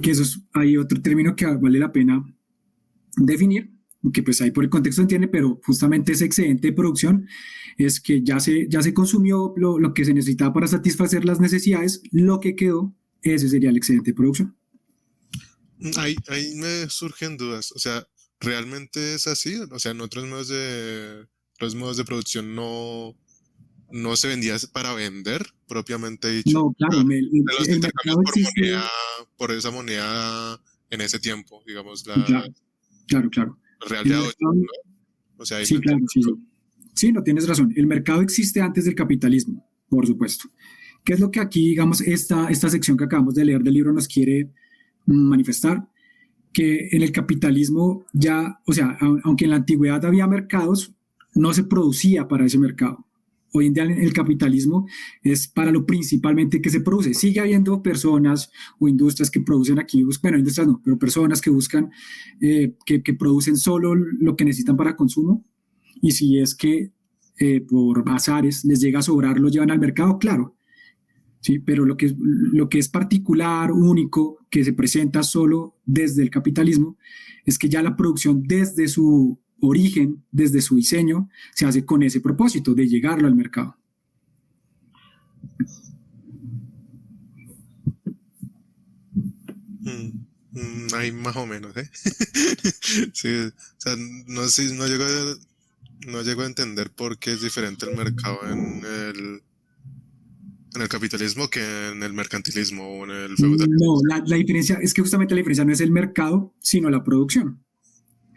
S2: que hay otro término que vale la pena definir, que pues ahí por el contexto entiende, pero justamente ese excedente de producción es que ya se consumió lo que se necesitaba para satisfacer las necesidades, lo que quedó, ese sería el excedente de producción.
S4: Ahí me surgen dudas. O sea, ¿realmente es así? O sea, en los modos de producción no se vendía para vender, propiamente dicho.
S2: No, claro,
S4: De los
S2: el
S4: intercambios
S2: mercado
S4: por moneda,
S2: existe,
S4: por esa moneda en ese tiempo, digamos,
S2: claro, claro, claro.
S4: Real de
S2: El
S4: a 8,
S2: mercado,
S4: ¿no? O sea, ahí no
S2: sí, claro,
S4: entiendo.
S2: sí, sí. Sí, no tienes razón. El mercado existe antes del capitalismo, por supuesto. ¿Qué es lo que aquí, digamos, esta sección que acabamos de leer del libro nos quiere manifestar? Que en el capitalismo ya, o sea, aunque en la antigüedad había mercados, no se producía para ese mercado. Hoy en día el capitalismo es para lo principalmente que se produce. Sigue habiendo personas o industrias que producen aquí, bueno, industrias no, pero personas que buscan, que producen solo lo que necesitan para consumo. Y si es que por bazares les llega a sobrar, lo llevan al mercado, claro, ¿sí? Pero lo que es particular, único, que se presenta solo desde el capitalismo, es que ya la producción desde su origen, desde su diseño, se hace con ese propósito de llegarlo al mercado.
S4: Ahí más o menos, ¿eh? Sí, o sea, no sé, no llego a entender por qué es diferente el mercado en el capitalismo que en el mercantilismo o en el feudalismo.
S2: No, la diferencia es que justamente la diferencia no es el mercado, sino la producción.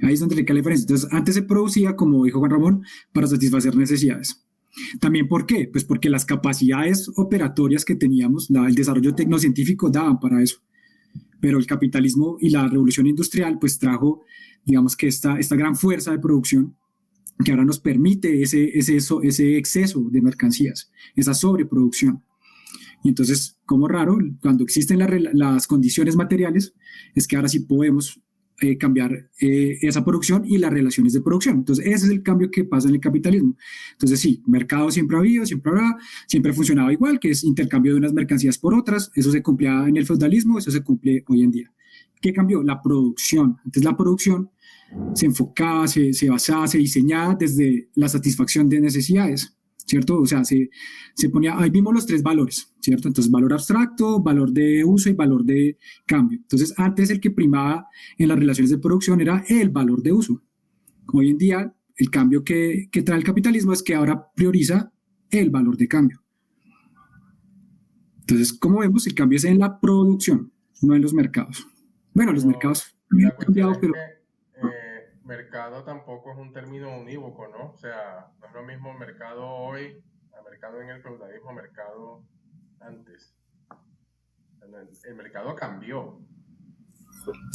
S2: Ahí es donde radica la diferencia. Entonces, antes se producía, como dijo Juan Ramón, para satisfacer necesidades. También, ¿por qué? Pues porque las capacidades operatorias que teníamos, el desarrollo tecnocientífico daban para eso. Pero el capitalismo y la revolución industrial pues trajo, digamos que esta gran fuerza de producción que ahora nos permite ese exceso de mercancías, esa sobreproducción. Y entonces, como raro, cuando existen las condiciones materiales, es que ahora sí podemos cambiar esa producción y las relaciones de producción. Entonces, ese es el cambio que pasa en el capitalismo. Entonces, sí, mercado siempre ha habido, siempre habrá, siempre ha funcionado igual, que es intercambio de unas mercancías por otras. Eso se cumplía en el feudalismo, eso se cumple hoy en día. ¿Qué cambió? La producción. Antes la producción se enfocaba, se basaba, se diseñaba desde la satisfacción de necesidades, ¿cierto? O sea, se ponía, ahí vimos los tres valores, ¿cierto? Entonces, valor abstracto, valor de uso y valor de cambio. Entonces, antes el que primaba en las relaciones de producción era el valor de uso. Hoy en día, el cambio que trae el capitalismo es que ahora prioriza el valor de cambio. Entonces, como vemos, el cambio es en la producción, no en los mercados. Bueno, los
S3: Pero
S2: mercados han
S3: la cuestión
S2: cambiado,
S3: es
S2: pero
S3: que mercado tampoco es un término unívoco, ¿no? O sea, no es lo mismo mercado hoy, a mercado en el feudalismo, mercado antes. El mercado cambió.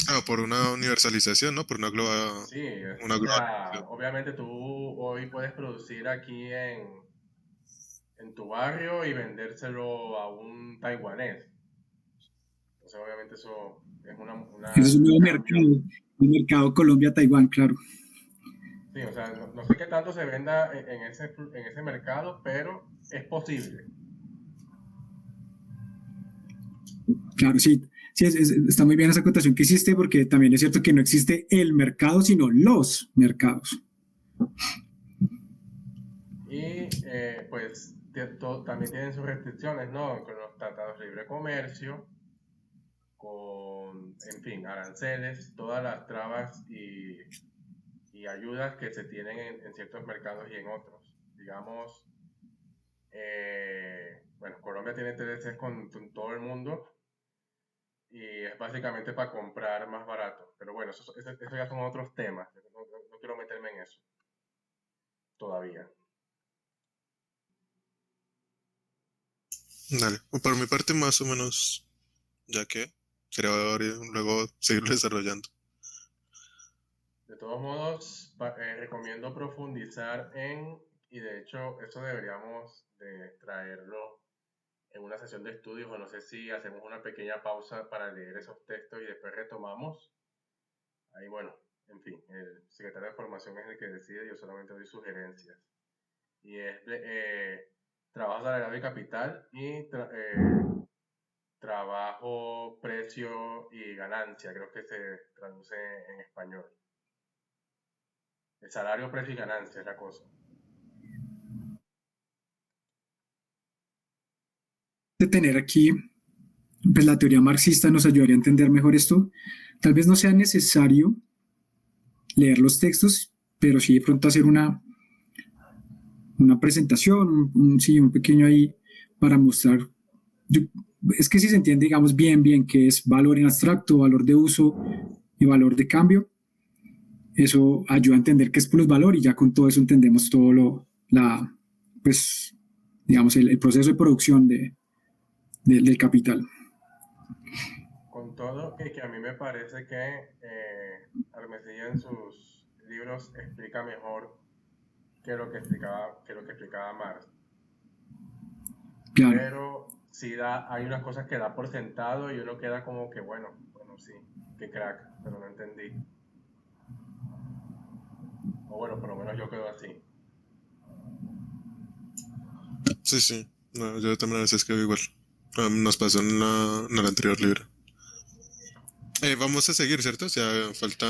S4: Ah, por una universalización, ¿no? Por
S3: Sí,
S4: una
S3: o sea,
S4: globalización.
S3: obviamente tú hoy puedes producir aquí en tu barrio y vendérselo a un taiwanés. Entonces, obviamente eso es
S2: ese es un
S3: un
S2: nuevo
S3: cambio.
S2: mercado, un mercado Colombia-Taiwán, claro.
S3: Sí, o sea, no sé qué tanto se venda en ese mercado, pero es posible.
S2: Claro, sí, sí está muy bien esa acotación que hiciste porque también es cierto que no existe el mercado, sino los mercados.
S3: Y pues también tienen sus restricciones, ¿no? Con los tratados de libre comercio, con, en fin, aranceles, todas las trabas y ayudas que se tienen en ciertos mercados y en otros. Digamos, bueno, Colombia tiene intereses con todo el mundo y es básicamente para comprar más barato. Pero bueno, eso ya son otros temas. No quiero meterme en eso todavía.
S4: Dale. Por mi parte, más o menos, ya que sería luego seguir desarrollando.
S3: De todos modos, recomiendo profundizar y de hecho, eso deberíamos de traerlo en una sesión de estudios, o no sé si hacemos una pequeña pausa para leer esos textos y después retomamos. Ahí, bueno, en fin, el secretario de formación es el que decide, yo solamente doy sugerencias. Y es trabajo salarial y capital y trabajo, precio y ganancia, creo que se traduce en español. El salario, precio y ganancia es la cosa.
S2: De tener aquí, pues la teoría marxista nos ayudaría a entender mejor esto. Tal vez no sea necesario leer los textos, pero sí de pronto hacer una presentación, sí, un pequeño ahí para mostrar. Es que si se entiende, digamos, bien qué es valor en abstracto, valor de uso y valor de cambio, eso ayuda a entender qué es plusvalor y ya con todo eso entendemos todo pues, digamos, el proceso de producción del capital.
S3: Con todo, que a mí me parece que Hermesilla en sus libros explica mejor que lo que explicaba Marx.
S2: Claro.
S3: Pero sí hay unas cosas que da por sentado y uno queda como que, bueno, sí, qué crack, pero no entendí. O bueno, por lo menos yo quedo así.
S4: Sí. No, yo también a veces escribo igual. Nos pasó en el anterior libro. Vamos a seguir, ¿cierto? O sea, falta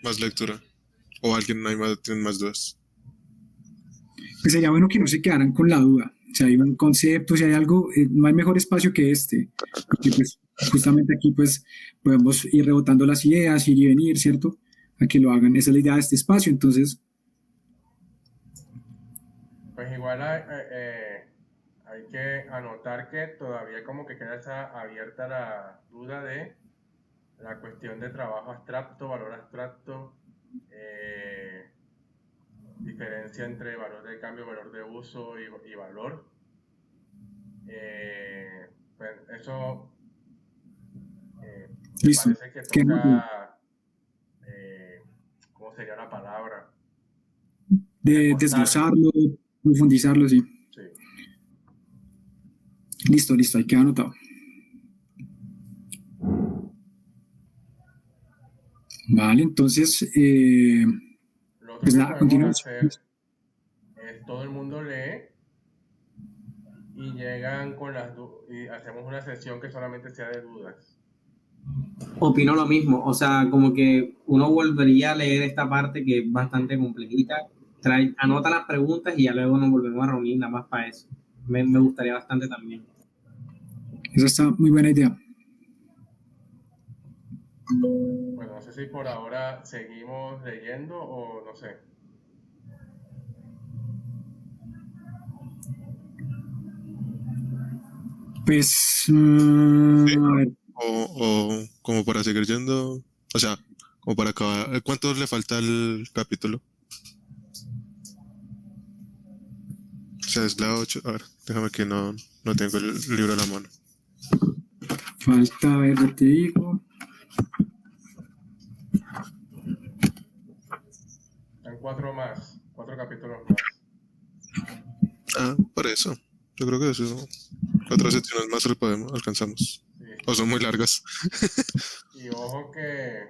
S4: más lectura. ¿O alguien tiene más dudas?
S2: Pues sería bueno que no se quedaran con la duda. Si hay un concepto, si hay algo, no hay mejor espacio que este. Porque pues justamente aquí pues podemos ir rebotando las ideas, ir y venir, ¿cierto? A que lo hagan. Esa es la idea de este espacio. Entonces,
S3: pues igual hay que anotar que todavía como que queda abierta la duda de la cuestión de trabajo abstracto, valor abstracto, diferencia entre valor de cambio, valor de uso y valor. Pues eso me parece que toca, ¿cómo sería la palabra?
S2: De desglosarlo, profundizarlo, sí. Listo, ahí queda anotado. Vale, entonces,
S3: lo
S2: pues
S3: que
S2: nada,
S3: podemos
S2: continuamos.
S3: hacer es todo el mundo lee y llegan con y hacemos una sesión que solamente sea de dudas.
S1: Opino lo mismo, o sea, como que uno volvería a leer esta parte que es bastante complejita, anota las preguntas y ya luego nos volvemos a reunir nada más para eso. Me gustaría bastante también.
S2: Esa está muy buena idea.
S3: Bueno, no sé si por ahora seguimos leyendo o no sé.
S2: Pues,
S4: Sí.
S2: a ver.
S4: O como para seguir yendo, o sea, como para acabar. ¿Cuánto le falta al capítulo? O sea, es la 8. A ver, déjame que no tengo el libro a la mano.
S2: Falta, a ver, ya te digo.
S3: Están 4 capítulos más.
S4: Por eso. Yo creo que eso. 4 secciones más alcanzamos. Sí. O son muy largas.
S3: Y ojo que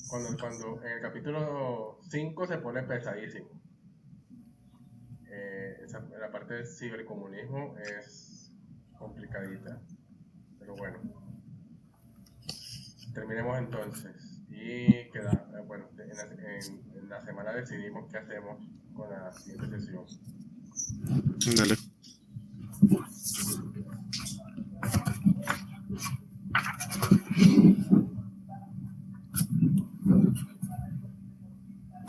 S3: cuando en el capítulo 5 se pone pesadísimo. La parte del cibercomunismo es complicadita. Pero bueno. Terminemos entonces. Y queda, bueno, en la semana decidimos qué hacemos con la siguiente sesión.
S4: Dale.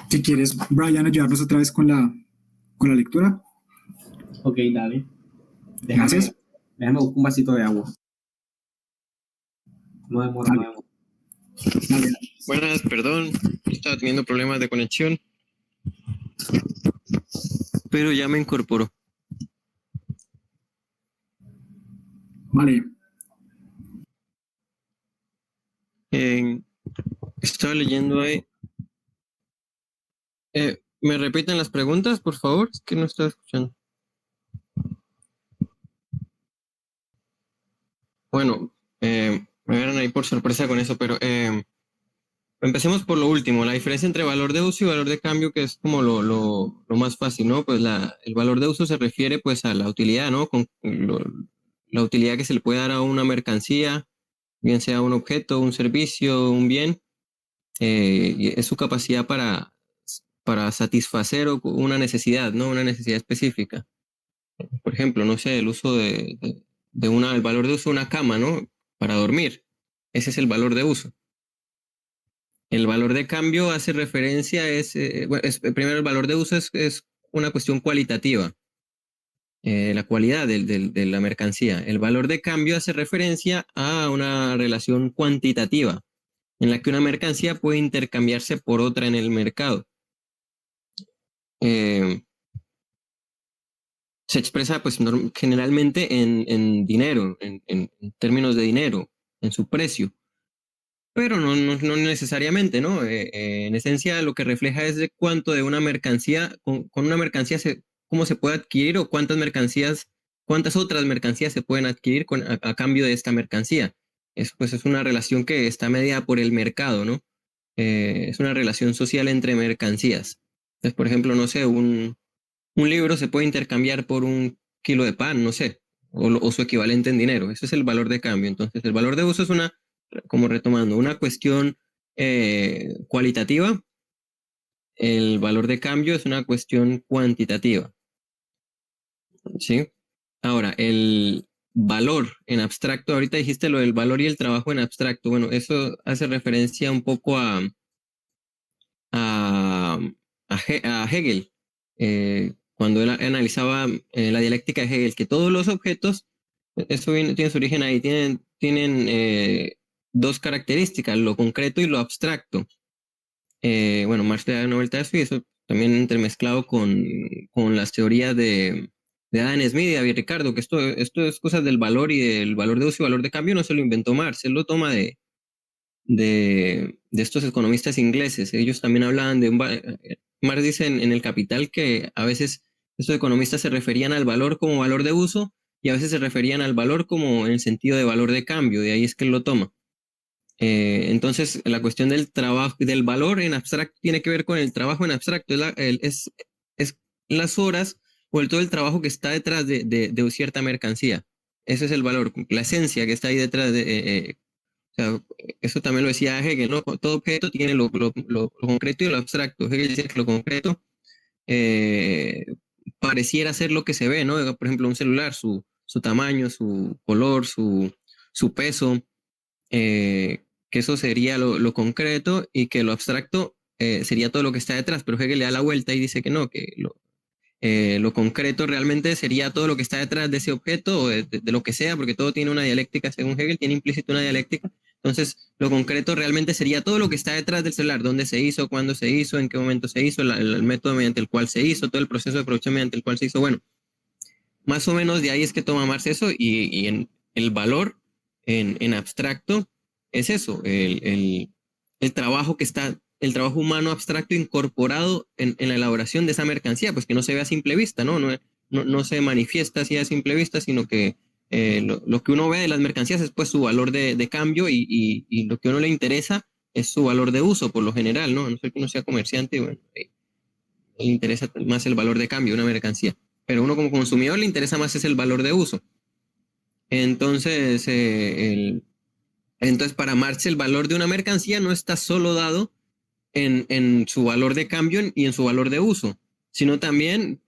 S2: Si quieres, Brian, ayudarnos otra vez con la lectura.
S1: Ok, dale.
S2: Gracias.
S1: Déjame buscar un vasito de agua. No demora.
S2: Dale.
S5: Buenas, perdón, estaba teniendo problemas de conexión, pero ya me incorporo.
S2: Vale.
S5: Estaba leyendo ahí. ¿Me repiten las preguntas, por favor? Es que no estaba escuchando. Bueno, me vieron ahí por sorpresa con eso, pero empecemos por lo último, la diferencia entre valor de uso y valor de cambio, que es como lo más fácil, ¿no? Pues el valor de uso se refiere pues a la utilidad, ¿no? Con la utilidad que se le puede dar a una mercancía, bien sea un objeto, un servicio, un bien, y es su capacidad para satisfacer una necesidad, ¿no? Una necesidad específica. Por ejemplo, no sé, el uso el valor de uso de una cama, ¿no? Para dormir. Ese es el valor de uso. El valor de cambio hace referencia, primero el valor de uso es una cuestión cualitativa, la cualidad de la mercancía. El valor de cambio hace referencia a una relación cuantitativa, en la que una mercancía puede intercambiarse por otra en el mercado. Se expresa pues generalmente en dinero, en términos de dinero, en su precio, pero no necesariamente, ¿no? En esencia lo que refleja es de cuánto de una mercancía, con una mercancía cómo se puede adquirir o cuántas otras mercancías se pueden adquirir a cambio de esta mercancía. Pues es una relación que está mediada por el mercado, ¿no? Es una relación social entre mercancías. Entonces, por ejemplo, no sé, un libro se puede intercambiar por un kilo de pan, no sé, o su equivalente en dinero. Ese es el valor de cambio. Entonces, el valor de uso es como retomando, una cuestión cualitativa. El valor de cambio es una cuestión cuantitativa. ¿Sí? Ahora, el valor en abstracto, ahorita dijiste lo del valor y el trabajo en abstracto. Bueno, eso hace referencia un poco a Hegel. Cuando él analizaba la dialéctica de Hegel, que todos los objetos, eso tiene su origen ahí, tienen dos características, lo concreto y lo abstracto. Bueno, Marx le da una vuelta a eso y eso también entremezclado con las teorías de Adam Smith y David Ricardo, que esto es cosas del valor y del valor de uso y valor de cambio, no se lo inventó Marx, él lo toma de estos economistas ingleses. Ellos también hablaban Marx dice en El Capital que a veces estos economistas se referían al valor como valor de uso y a veces se referían al valor como en el sentido de valor de cambio, de ahí es que él lo toma. Entonces, la cuestión del trabajo, del valor en abstracto, tiene que ver con el trabajo en abstracto, es las horas o todo el trabajo que está detrás de cierta mercancía. Ese es el valor, la esencia que está ahí detrás o sea, eso también lo decía Hegel, ¿no? Todo objeto tiene lo concreto y lo abstracto. Hegel dice que lo concreto pareciera ser lo que se ve, ¿no? Por ejemplo, un celular, su tamaño, su color, su peso, que eso sería lo concreto y que lo abstracto sería todo lo que está detrás, pero Hegel le da la vuelta y dice que no, que lo concreto realmente sería todo lo que está detrás de ese objeto o de lo que sea, porque todo tiene una dialéctica, según Hegel, tiene implícito una dialéctica. Entonces, lo concreto realmente sería todo lo que está detrás del celular, dónde se hizo, cuándo se hizo, en qué momento se hizo, el método mediante el cual se hizo, todo el proceso de producción mediante el cual se hizo. Bueno, más o menos de ahí es que toma Marx eso y en el valor en abstracto es eso, el trabajo el trabajo humano abstracto incorporado en la elaboración de esa mercancía, pues que no se ve a simple vista, ¿no? No se manifiesta así a simple vista, sino que lo que uno ve de las mercancías es pues su valor de cambio y lo que a uno le interesa es su valor de uso por lo general, ¿no? A no ser que uno sea comerciante, bueno, le interesa más el valor de cambio de una mercancía. Pero uno como consumidor le interesa más es el valor de uso. Entonces, entonces para Marx el valor de una mercancía no está solo dado en su valor de cambio y en su valor de uso, sino también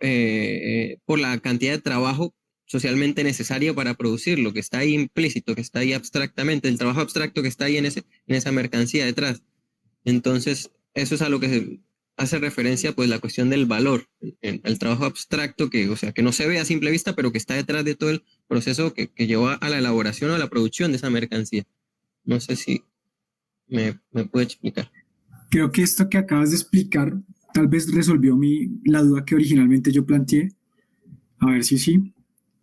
S5: por la cantidad de trabajo socialmente necesario para producirlo, que está ahí implícito, que está ahí abstractamente, el trabajo abstracto que está ahí en esa mercancía detrás. Entonces, eso es a lo que se hace referencia, pues, la cuestión del valor, el trabajo abstracto que, o sea, que no se ve a simple vista, pero que está detrás de todo el proceso que lleva a la elaboración o a la producción de esa mercancía. No sé si me puede explicar.
S2: Creo que esto que acabas de explicar tal vez resolvió la duda que originalmente yo planteé. A ver si sí.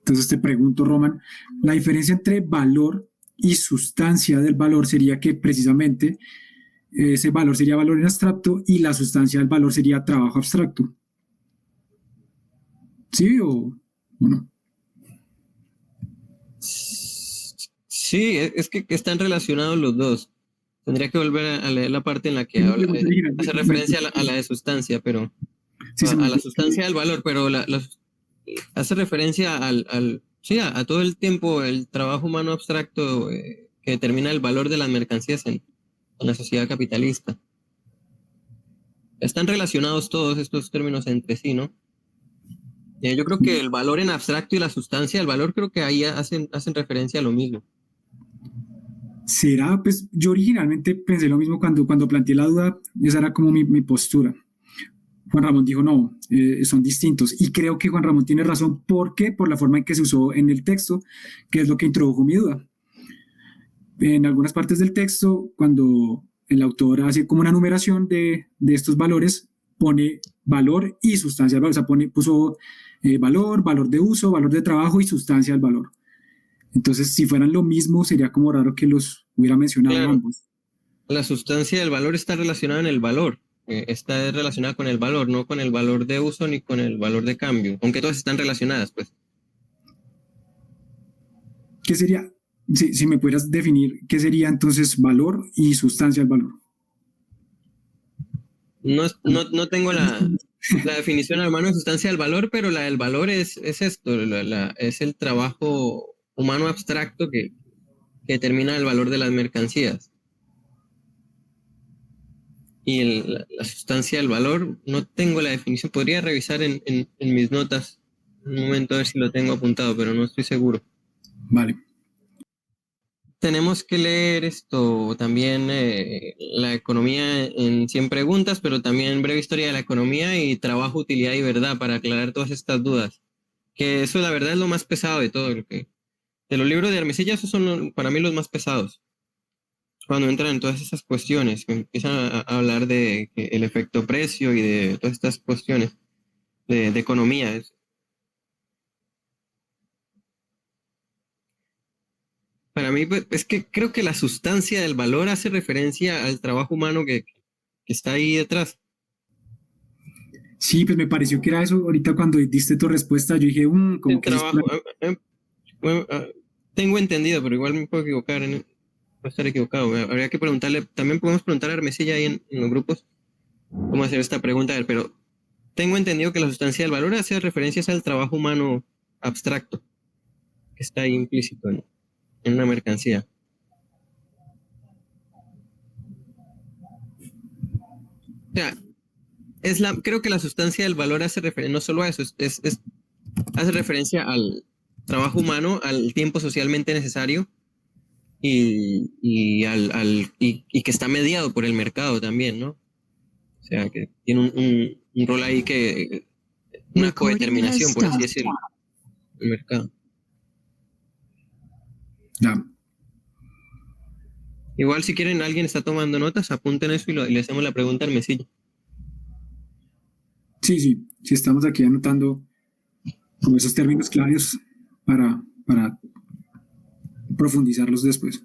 S2: Entonces te pregunto, Roman, la diferencia entre valor y sustancia del valor sería que precisamente ese valor sería valor en abstracto y la sustancia del valor sería trabajo abstracto. ¿Sí o no?
S5: Sí, es que están relacionados los dos. Tendría que volver a leer la parte en la que hace referencia a la de sustancia, pero
S2: sí,
S5: a la sustancia del valor, pero hace referencia Sí, a todo el tiempo el trabajo humano abstracto que determina el valor de las mercancías en la sociedad capitalista. Están relacionados todos estos términos entre sí, ¿no? Yo creo que el valor en abstracto y la sustancia del valor, creo que ahí hacen referencia a lo mismo.
S2: ¿Será? Pues yo originalmente pensé lo mismo cuando planteé la duda, esa era como mi postura. Juan Ramón dijo, no, son distintos. Y creo que Juan Ramón tiene razón. ¿Por qué? Por la forma en que se usó en el texto, que es lo que introdujo mi duda. En algunas partes del texto, cuando el autor hace como una numeración de estos valores, pone valor y sustancia del valor. O sea, puso valor de uso, valor de trabajo y sustancia del valor. Entonces, si fueran lo mismo, sería como raro que los hubiera mencionado
S5: Claro.
S2: ambos.
S5: La sustancia del valor está relacionada en el valor. Está relacionada con el valor, no con el valor de uso ni con el valor de cambio. Aunque todas están relacionadas, pues.
S2: ¿Qué sería? Si me pudieras definir, ¿qué sería entonces valor y sustancia del valor?
S5: No tengo la definición a la mano de sustancia del valor, pero la del valor es esto, es el trabajo humano abstracto que determina el valor de las mercancías. Y la sustancia del valor, no tengo la definición, podría revisar en mis notas un momento a ver si lo tengo apuntado, pero no estoy seguro.
S2: Vale.
S5: Tenemos que leer esto también, la economía en 100 preguntas, pero también breve historia de la economía y trabajo, utilidad y verdad para aclarar todas estas dudas. Que eso la verdad es lo más pesado de todo. De los libros de Hermesilla, esos son para mí los más pesados. Cuando entran en todas esas cuestiones, que empiezan a hablar de el efecto precio y de todas estas cuestiones de economía. Para mí, pues, es que creo que la sustancia del valor hace referencia al trabajo humano que está ahí detrás.
S2: Sí, pues me pareció que era eso. Ahorita cuando diste tu respuesta, yo dije, como
S5: El
S2: que
S5: trabajo, bueno, tengo entendido, pero igual me puedo equivocar, puedo estar equivocado. Habría que preguntarle, también podemos preguntar a Hermesilla ahí en los grupos cómo hacer esta pregunta, a ver, pero tengo entendido que la sustancia del valor hace referencias al trabajo humano abstracto que está ahí implícito en una mercancía. O sea, creo que la sustancia del valor hace referencia no solo a eso, hace referencia al trabajo humano, al tiempo socialmente necesario y que está mediado por el mercado también, ¿no? O sea, que tiene un rol ahí una codeterminación, por así decirlo, el mercado.
S2: Ya.
S5: Igual si quieren, alguien está tomando notas, apunten eso y le hacemos la pregunta al Hermesilla.
S2: Sí, estamos aquí anotando como esos términos claros para profundizarlos después.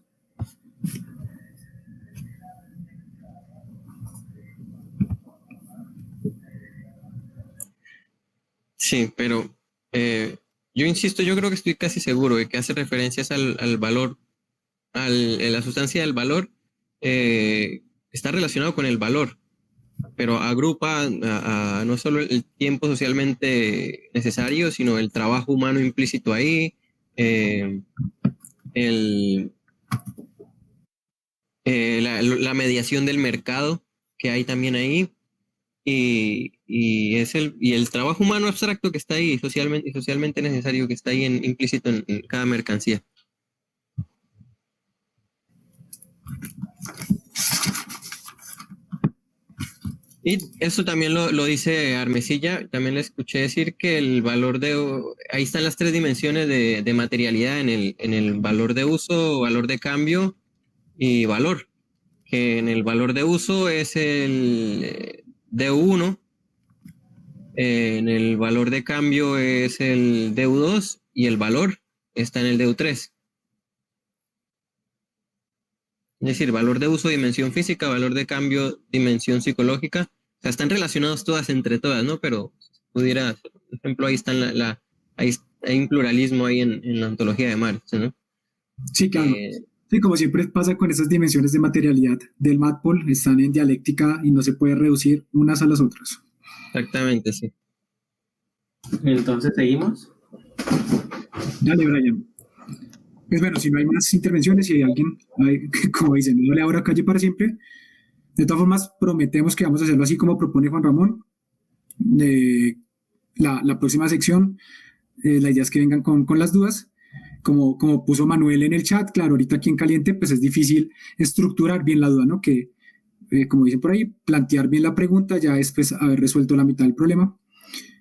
S5: Sí, pero yo insisto, yo creo que estoy casi seguro de que hace referencias al valor, la sustancia del valor está relacionado con el valor, pero agrupa a no solo el tiempo socialmente necesario, sino el trabajo humano implícito ahí, la mediación del mercado que hay también ahí. Y el trabajo humano abstracto que está ahí, socialmente necesario, que está ahí implícito en cada mercancía. Y eso también lo dice Hermesilla, también le escuché decir que el valor ahí están las tres dimensiones de materialidad en el valor de uso, valor de cambio y valor, que en el valor de uso es el DU1, en el valor de cambio es el DU2 y el valor está en el DU3. Es decir, valor de uso, dimensión física, valor de cambio, dimensión psicológica. O sea, están relacionadas todas entre todas, ¿no? Pero pudiera, por ejemplo, ahí están hay un pluralismo ahí en la ontología de Marx, ¿no?
S2: Sí, claro. Sí, como siempre pasa con esas dimensiones de materialidad del MATPOL, están en dialéctica y no se puede reducir unas a las otras.
S5: Exactamente, sí.
S1: Entonces, ¿seguimos?
S2: Dale, Brian. Pues bueno, si no hay más intervenciones, si hay alguien, como dicen, no le abra calle para siempre. De todas formas, prometemos que vamos a hacerlo así como propone Juan Ramón. La próxima sección, la idea es que vengan con las dudas. Como puso Manuel en el chat, claro, ahorita aquí en caliente, pues es difícil estructurar bien la duda, ¿no? Que, como dicen por ahí, plantear bien la pregunta, ya después haber resuelto la mitad del problema.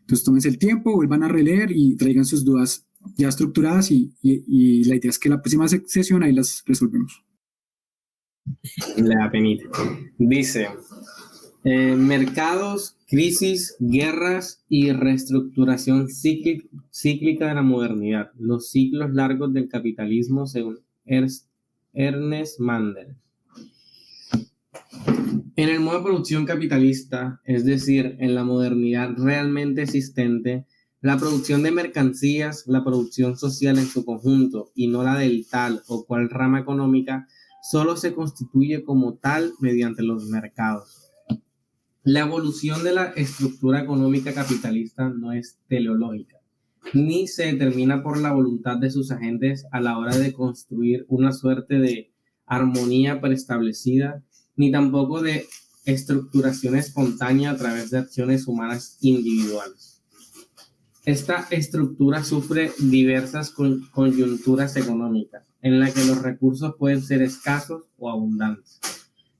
S2: Entonces tómense el tiempo, vuelvan a releer y traigan sus dudas ya estructuradas y la idea es que la próxima sesión ahí las resolvemos.
S1: La penita. Dice, mercados, crisis, guerras y reestructuración cíclica de la modernidad. Los ciclos largos del capitalismo según Ernest Mandel. En el modo de producción capitalista, es decir, en la modernidad realmente existente, la producción de mercancías, la producción social en su conjunto y no la del tal o cual rama económica, solo se constituye como tal mediante los mercados. La evolución de la estructura económica capitalista no es teleológica, ni se determina por la voluntad de sus agentes a la hora de construir una suerte de armonía preestablecida, ni tampoco de estructuración espontánea a través de acciones humanas individuales. Esta estructura sufre diversas coyunturas económicas, en la que los recursos pueden ser escasos o abundantes,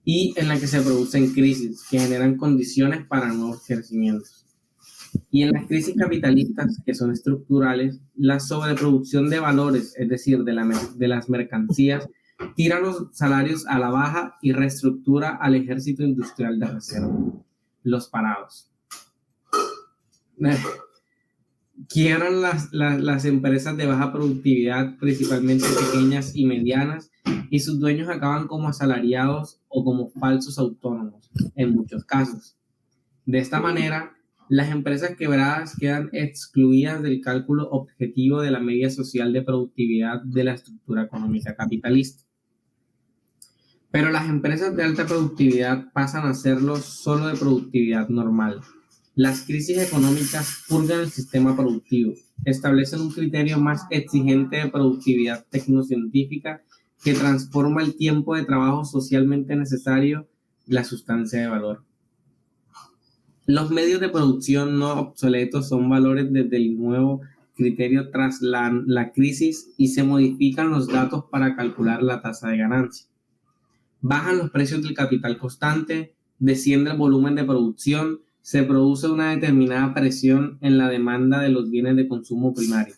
S1: y en la que se producen crisis que generan condiciones para nuevos crecimientos. Y en las crisis capitalistas, que son estructurales, la sobreproducción de valores, es decir, de las mercancías, tira los salarios a la baja y reestructura al ejército industrial de reserva, los parados. Quiebran las empresas de baja productividad, principalmente pequeñas y medianas, y sus dueños acaban como asalariados o como falsos autónomos, en muchos casos. De esta manera, las empresas quebradas quedan excluidas del cálculo objetivo de la media social de productividad de la estructura económica capitalista. Pero las empresas de alta productividad pasan a serlo solo de productividad normal. Las crisis económicas purgan el sistema productivo, establecen un criterio más exigente de productividad tecnocientífica que transforma el tiempo de trabajo socialmente necesario, la sustancia de valor. Los medios de producción no obsoletos son valores desde el nuevo criterio tras la crisis y se modifican los datos para calcular la tasa de ganancia. Bajan los precios del capital constante, desciende el volumen de producción, se produce una determinada presión en la demanda de los bienes de consumo primario,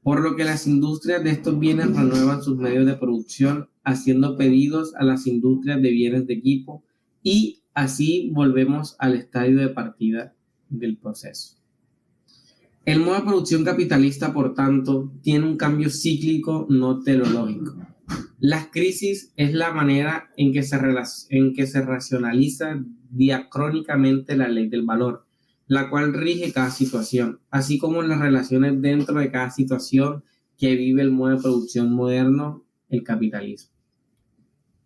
S1: por lo que las industrias de estos bienes renuevan sus medios de producción, haciendo pedidos a las industrias de bienes de equipo y así volvemos al estadio de partida del proceso. El modo de producción capitalista, por tanto, tiene un cambio cíclico no teleológico. Las crisis es la manera en que se racionaliza diacrónicamente la ley del valor, la cual rige cada situación, así como las relaciones dentro de cada situación que vive el modo de producción moderno, el capitalismo.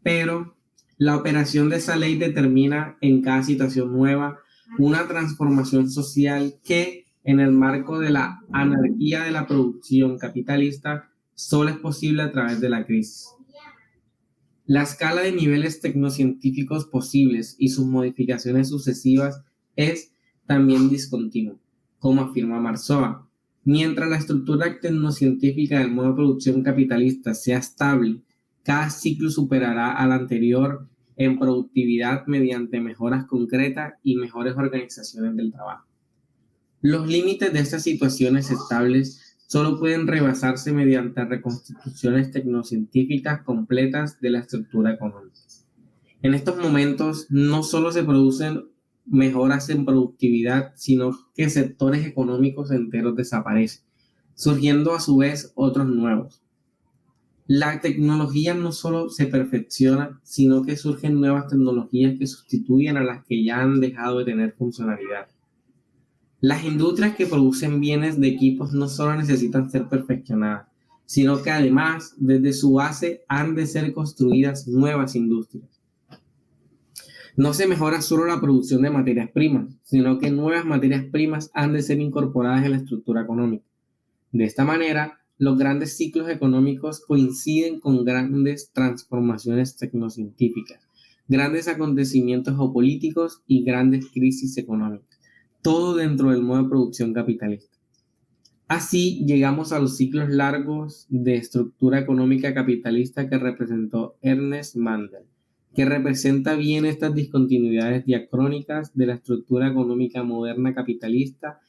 S1: Pero la operación de esa ley determina en cada situación nueva una transformación social que, en el marco de la anarquía de la producción capitalista, solo es posible a través de la crisis. La escala de niveles tecnocientíficos posibles y sus modificaciones sucesivas es también discontinua, como afirma Marzoa. Mientras la estructura tecnocientífica del modo de producción capitalista sea estable, cada ciclo superará al anterior en productividad mediante mejoras concretas y mejores organizaciones del trabajo. Los límites de estas situaciones estables solo pueden rebasarse mediante reconstituciones tecnocientíficas completas de la estructura económica. En estos momentos no solo se producen mejoras en productividad, sino que sectores económicos enteros desaparecen, surgiendo a su vez otros nuevos. La tecnología no solo se perfecciona, sino que surgen nuevas tecnologías que sustituyen a las que ya han dejado de tener funcionalidad. Las industrias que producen bienes de equipos no solo necesitan ser perfeccionadas, sino que además, desde su base, han de ser construidas nuevas industrias. No se mejora solo la producción de materias primas, sino que nuevas materias primas han de ser incorporadas en la estructura económica. De esta manera, los grandes ciclos económicos coinciden con grandes transformaciones tecnocientíficas, grandes acontecimientos geopolíticos y grandes crisis económicas, todo dentro del modo de producción capitalista. Así llegamos a los ciclos largos de estructura económica capitalista que representó Ernest Mandel, que representa bien estas discontinuidades diacrónicas de la estructura económica moderna capitalista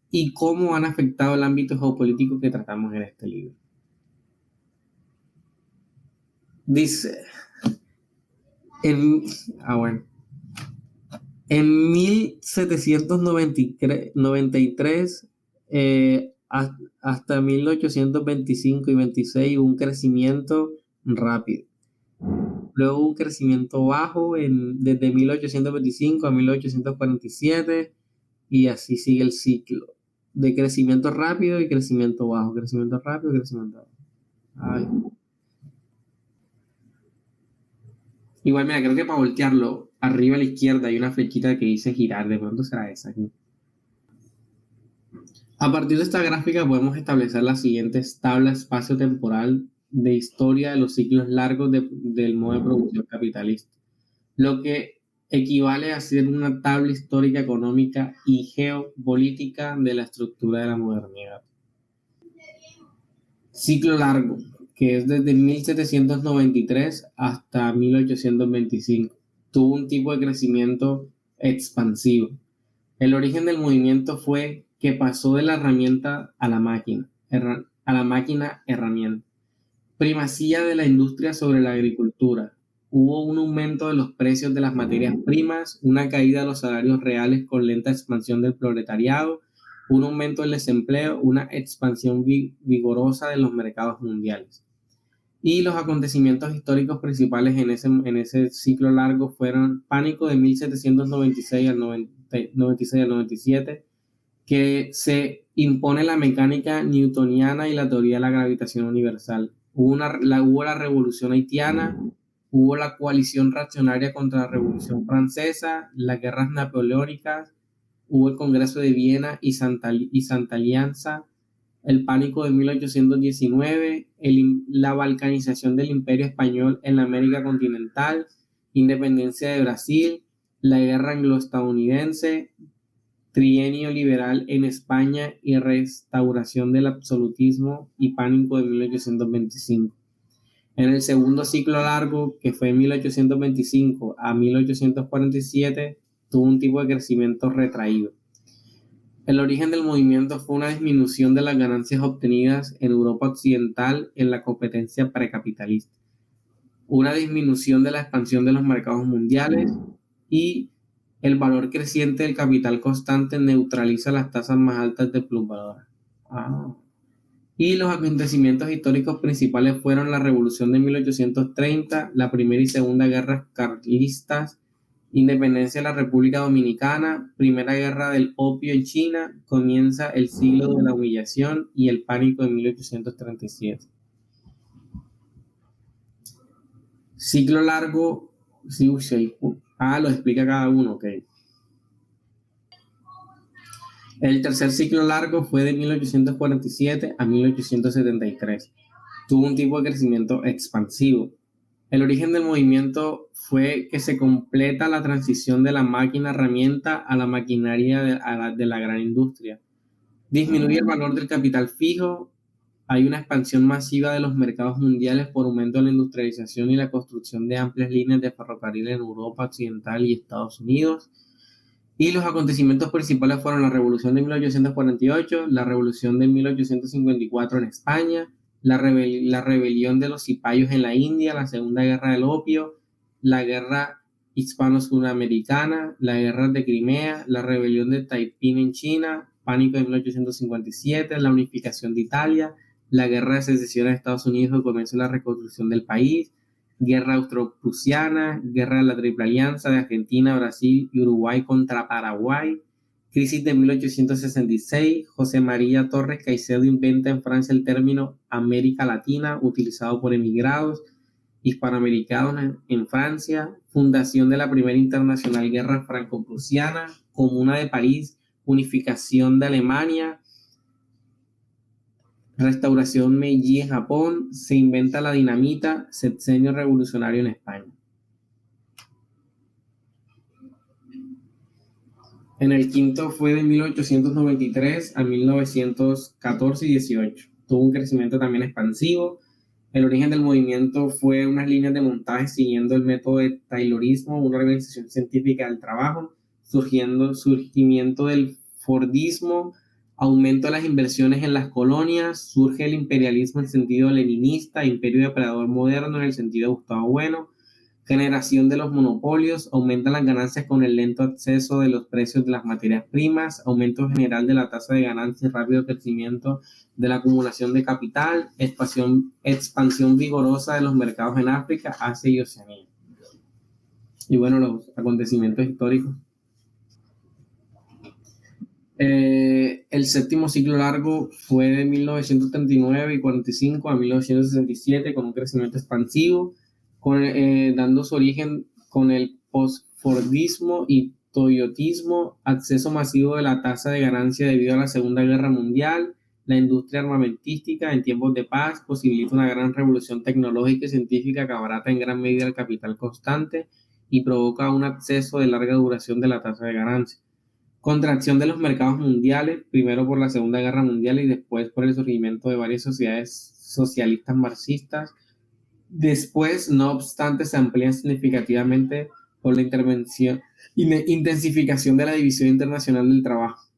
S1: y cómo han afectado el ámbito geopolítico que tratamos en este libro. Dice, en 1793 hasta 1825 y 26 hubo un crecimiento rápido. Luego hubo un crecimiento bajo desde 1825 a 1847 y así sigue el ciclo de crecimiento rápido y crecimiento bajo, crecimiento rápido y crecimiento bajo. Ay. Igual, mira, creo que para voltearlo, arriba a la izquierda hay una flechita que dice girar, de pronto será esa aquí. A partir de esta gráfica podemos establecer las siguientes tablas espacio-temporal de historia de los ciclos largos del modo de producción capitalista, lo que equivale a ser una tabla histórica, económica y geopolítica de la estructura de la modernidad. Ciclo largo, que es desde 1793 hasta 1825. Tuvo un tipo de crecimiento expansivo. El origen del movimiento fue que pasó de la herramienta a la máquina herramienta. Primacía de la industria sobre la agricultura. Hubo un aumento de los precios de las materias primas, una caída de los salarios reales con lenta expansión del proletariado, un aumento del desempleo, una expansión vigorosa de los mercados mundiales. Y los acontecimientos históricos principales en ese ciclo largo fueron pánico de 1796 al 97, que se impone la mecánica newtoniana y la teoría de la gravitación universal. Hubo la revolución haitiana, hubo la coalición reaccionaria contra la revolución francesa, las guerras napoleónicas, hubo el Congreso de Viena y Santa Alianza, el pánico de 1819, la balcanización del Imperio Español en la América continental, independencia de Brasil, la guerra anglo-estadounidense, trienio liberal en España y restauración del absolutismo y pánico de 1825. En el segundo ciclo largo, que fue de 1825 a 1847, tuvo un tipo de crecimiento retraído. El origen del movimiento fue una disminución de las ganancias obtenidas en Europa Occidental en la competencia precapitalista, una disminución de la expansión de los mercados mundiales y el valor creciente del capital constante neutraliza las tasas más altas de plusvalía. Y los acontecimientos históricos principales fueron la Revolución de 1830, la Primera y Segunda Guerras Carlistas, independencia de la República Dominicana, Primera Guerra del Opio en China, comienza el siglo de la humillación y el pánico de 1837. Ciclo largo, lo explica cada uno, ok. El tercer ciclo largo fue de 1847 a 1873. Tuvo un tipo de crecimiento expansivo. El origen del movimiento fue que se completa la transición de la máquina herramienta a la maquinaria de la gran industria. Disminuye el valor del capital fijo. Hay una expansión masiva de los mercados mundiales por aumento de la industrialización y la construcción de amplias líneas de ferrocarril en Europa Occidental y Estados Unidos. Y los acontecimientos principales fueron la Revolución de 1848, la Revolución de 1854 en España, la rebelión de los cipayos en la India, la Segunda Guerra del Opio, la Guerra Hispano-Sudamericana, la Guerra de Crimea, la rebelión de Taiping en China, pánico de 1857, la unificación de Italia, la Guerra de Secesión de Estados Unidos y comienzo de la reconstrucción del país, Guerra Austro-Prusiana, Guerra de la Triple Alianza de Argentina, Brasil y Uruguay contra Paraguay, crisis de 1866, José María Torres Caicedo inventa en Francia el término América Latina, utilizado por emigrados hispanoamericanos en Francia, fundación de la Primera Internacional Guerra Franco-Prusiana, Comuna de París, unificación de Alemania, Restauración Meiji en Japón, se inventa la dinamita, sexenio revolucionario en España. En el quinto fue de 1893 a 1914 y 18. Tuvo un crecimiento también expansivo. El origen del movimiento fue unas líneas de montaje siguiendo el método de Taylorismo, una organización científica del trabajo, surgimiento del Fordismo, aumento de las inversiones en las colonias, surge el imperialismo en sentido leninista, imperio depredador moderno en el sentido de Gustavo Bueno, generación de los monopolios, aumentan las ganancias con el lento acceso de los precios de las materias primas, aumento general de la tasa de ganancia y rápido crecimiento de la acumulación de capital, expansión vigorosa de los mercados en África, Asia y Oceanía. Y bueno, los acontecimientos históricos. El séptimo ciclo largo fue de 1939 y 45 a 1967 con un crecimiento expansivo, dando su origen con el postfordismo y toyotismo, acceso masivo de la tasa de ganancia debido a la Segunda Guerra Mundial, la industria armamentística en tiempos de paz posibilita una gran revolución tecnológica y científica que abarata en gran medida el capital constante y provoca un acceso de larga duración de la tasa de ganancia. Contracción de los mercados mundiales, primero por la Segunda Guerra Mundial y después por el surgimiento de varias sociedades socialistas marxistas. Después, no obstante, se amplían significativamente por la intensificación de la división internacional del trabajo.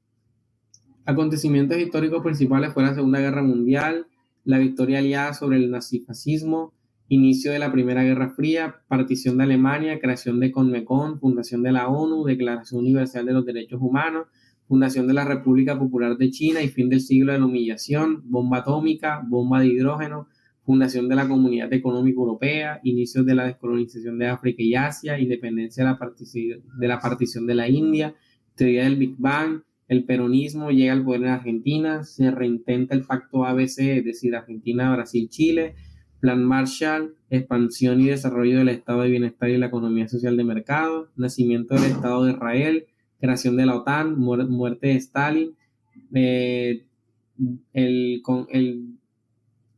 S1: Acontecimientos históricos principales fue la Segunda Guerra Mundial, la victoria aliada sobre el nazifascismo, inicio de la Primera Guerra Fría, partición de Alemania, creación de Conmecon, fundación de la ONU, Declaración Universal de los Derechos Humanos, fundación de la República Popular de China y fin del siglo de la humillación, bomba atómica, bomba de hidrógeno, fundación de la Comunidad Económica Europea, inicios de la descolonización de África y Asia, independencia de la partición de la India, teoría del Big Bang, el peronismo llega al poder en Argentina, se reintenta el pacto ABC, es decir, Argentina, Brasil, Chile, Plan Marshall, expansión y desarrollo del estado de bienestar y la economía social de mercado, nacimiento del Estado de Israel, creación de la OTAN, muerte de Stalin, el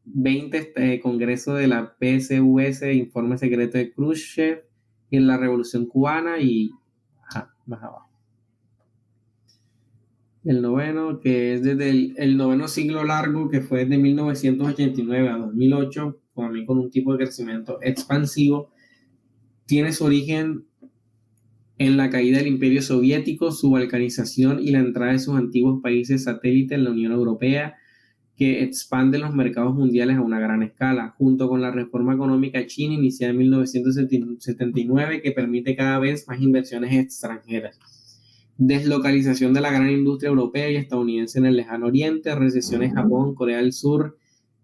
S1: 20 Congreso de la PSUS, informe secreto de Khrushchev, y en la Revolución Cubana y más abajo. El noveno, que es desde el noveno siglo largo, que fue de 1989 a 2008, también con un tipo de crecimiento expansivo, tiene su origen en la caída del Imperio Soviético, su balcanización y la entrada de sus antiguos países satélites en la Unión Europea, que expande los mercados mundiales a una gran escala, junto con la reforma económica china iniciada en 1979, que permite cada vez más inversiones extranjeras. Deslocalización de la gran industria europea y estadounidense en el lejano oriente, recesión en Japón, Corea del Sur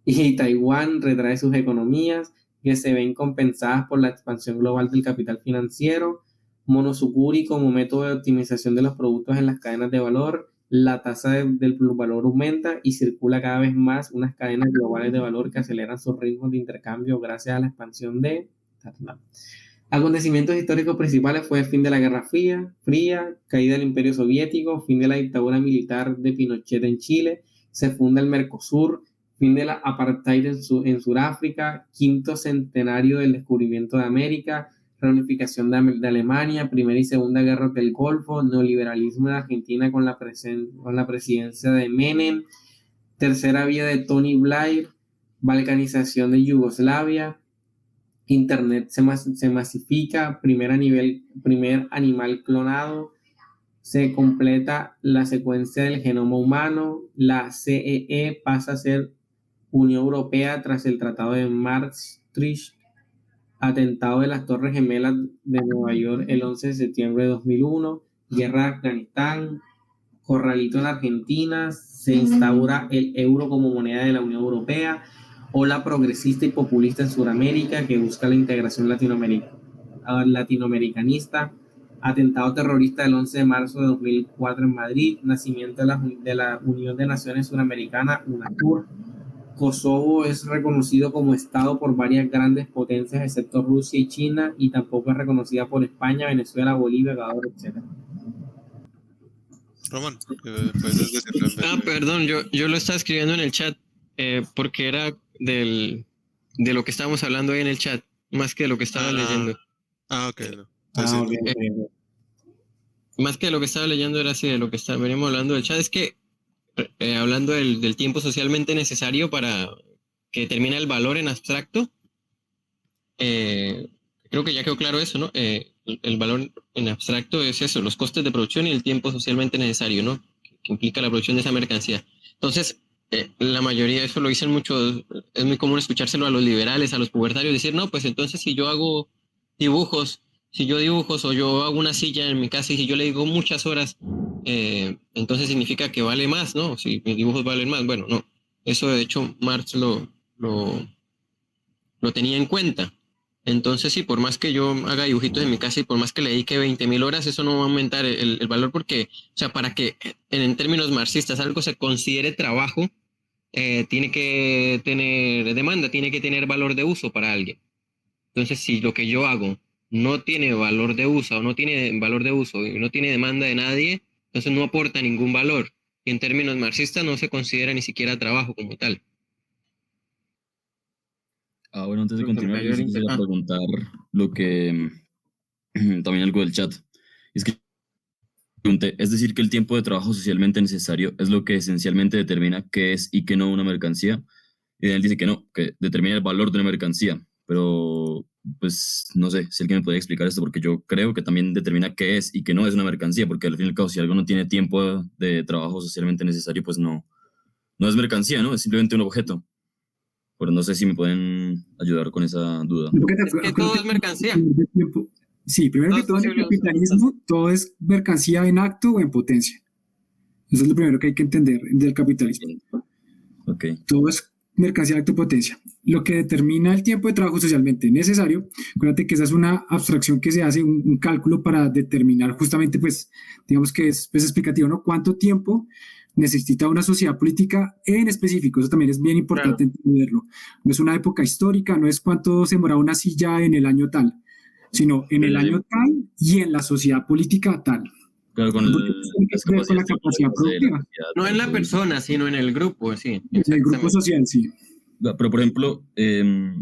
S1: y Taiwán retrae sus economías que se ven compensadas por la expansión global del capital financiero, Monosukuri como método de optimización de los productos en las cadenas de valor, la tasa del valor aumenta y circula cada vez más unas cadenas globales de valor que aceleran sus ritmos de intercambio gracias a la expansión de... Acontecimientos históricos principales fue el fin de la Guerra Fría, caída del Imperio Soviético, fin de la dictadura militar de Pinochet en Chile, se funda el Mercosur, fin de la apartheid en Sudáfrica, quinto centenario del descubrimiento de América, reunificación de Alemania, Primera y Segunda Guerras del Golfo, neoliberalismo en Argentina con la presidencia de Menem, tercera vía de Tony Blair, balcanización de Yugoslavia, Internet se masifica, primer animal clonado, se completa la secuencia del genoma humano, la CEE pasa a ser Unión Europea tras el Tratado de Maastricht, atentado de las Torres Gemelas de Nueva York el 11 de septiembre de 2001, guerra de Afganistán, corralito en Argentina, se instaura el euro como moneda de la Unión Europea, ola progresista y populista en Sudamérica que busca la integración latinoamericanista, atentado terrorista del 11 de marzo de 2004 en Madrid, nacimiento de la Unión de Naciones Suramericanas, UNASUR. Kosovo es reconocido como Estado por varias grandes potencias excepto Rusia y China y tampoco es reconocida por España, Venezuela, Bolivia, Ecuador, etc.
S4: Román, puedes decirlo en vez de...
S5: Perdón, yo lo estaba escribiendo en el chat. porque era de lo que estábamos hablando ahí en el chat, más que de lo que estaba leyendo.
S4: Ok, no. Entonces,
S1: Ok, ok.
S5: Más que de lo que estaba leyendo era así, de lo que venimos hablando del chat. Es que, hablando del tiempo socialmente necesario para que determina el valor en abstracto, creo que ya quedó claro eso, ¿no? El valor en abstracto es eso, los costes de producción y el tiempo socialmente necesario, ¿no? Que implica la producción de esa mercancía. Entonces, la mayoría, eso lo dicen muchos, es muy común escuchárselo a los liberales, a los pubertarios, decir, no, pues entonces si yo hago dibujos, si yo dibujos o yo hago una silla en mi casa y si yo le digo muchas horas, entonces significa que vale más, ¿no? Si mis dibujos valen más, bueno, no. Eso de hecho Marx lo tenía en cuenta. Entonces, sí, por más que yo haga dibujitos en mi casa y por más que le dedique 20.000 horas, eso no va a aumentar el valor porque, o sea, para que en términos marxistas algo se considere trabajo, tiene que tener demanda, tiene que tener valor de uso para alguien. Entonces, si lo que yo hago no tiene valor de uso o no tiene valor de uso y no tiene demanda de nadie, entonces no aporta ningún valor. Y en términos marxistas no se considera ni siquiera trabajo como tal.
S6: Bueno, antes de
S5: Creo que me
S6: continuar,
S5: cayó
S6: yo
S5: el
S6: sí quisiera preguntar lo que también algo del chat. Es que pregunté, es decir, que el tiempo de trabajo socialmente necesario es lo que esencialmente determina qué es y qué no una mercancía. Y él dice que no, que determina el valor de una mercancía. Pero, pues, no sé si alguien me puede explicar esto, porque yo creo que también determina qué es y qué no es una mercancía, porque al fin y al cabo, si algo no tiene tiempo de trabajo socialmente necesario, pues no es mercancía, ¿no? Es simplemente un objeto. Pero no sé si me pueden ayudar con esa duda.
S5: Es que todo es mercancía.
S2: Sí, primero
S5: Todo
S2: que
S5: es
S2: todo en el
S5: posible.
S2: capitalismo, todo es mercancía en acto o en potencia. Eso es lo primero que hay que entender del capitalismo.
S6: Ok.
S2: Todo es mercancía en acto o potencia. Lo que determina el tiempo de trabajo socialmente necesario, acuérdate que esa es una abstracción que se hace, un cálculo para determinar justamente, pues, digamos que es explicativo, ¿no? ¿Cuánto tiempo necesita una sociedad política en específico? Eso también es bien importante entenderlo. No es una época histórica, no es cuánto se demora una silla en el año tal, sino en el año tal y en la sociedad política tal.
S6: Claro, con
S2: Porque tiene que
S6: las
S2: ver con la
S6: capacidades
S2: capacidad
S6: tecnológicas de la
S2: productiva,
S6: sociedad
S5: No
S6: para
S5: en la
S6: poder...
S5: persona, sino en el grupo, sí,
S2: en el grupo
S5: exactamente.
S2: social, sí.
S6: Pero, por ejemplo,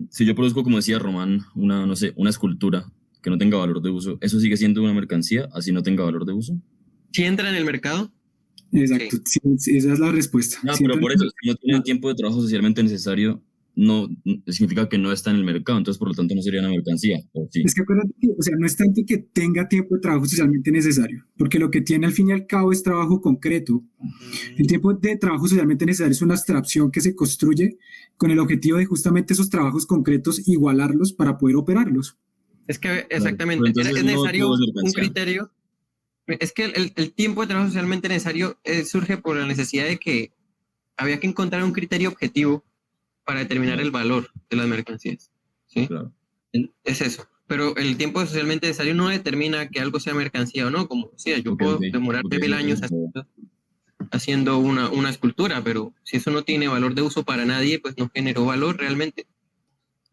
S6: si yo produzco, como decía Román, no sé, una escultura que no tenga valor de uso, ¿eso sigue siendo una mercancía, así no tenga valor de uso?
S5: Si entra en el mercado,
S2: Exacto,
S5: sí.
S2: sí, esa es la respuesta.
S6: No, pero
S2: Siempre
S6: por eso, si no tiene el tiempo de trabajo socialmente necesario, no significa que no está en el mercado, entonces por lo tanto no sería una mercancía, ¿o sí?
S2: es que acuérdate que, o sea, no es tanto que tenga tiempo de trabajo socialmente necesario, porque lo que tiene al fin y al cabo es trabajo concreto. El tiempo de trabajo socialmente necesario es una abstracción que se construye con el objetivo de justamente esos trabajos concretos igualarlos para poder operarlos.
S5: Es que
S6: Claro. Pero
S5: exactamente,
S6: entonces
S5: es
S6: no todo es
S5: necesario un
S6: mercancía.
S5: criterio. Es que el tiempo de trabajo socialmente necesario surge por la necesidad de que había que encontrar un criterio objetivo para determinar
S6: Claro,
S5: el valor de las mercancías. ¿Sí?
S6: claro.
S5: Es eso. Pero el tiempo socialmente necesario no determina que algo sea mercancía o no. Como decía, yo
S6: Ok,
S5: puedo
S6: ok,
S5: demorarme 1000 años
S6: eso
S5: haciendo una escultura, pero si eso no tiene valor de uso para nadie, pues no generó valor realmente.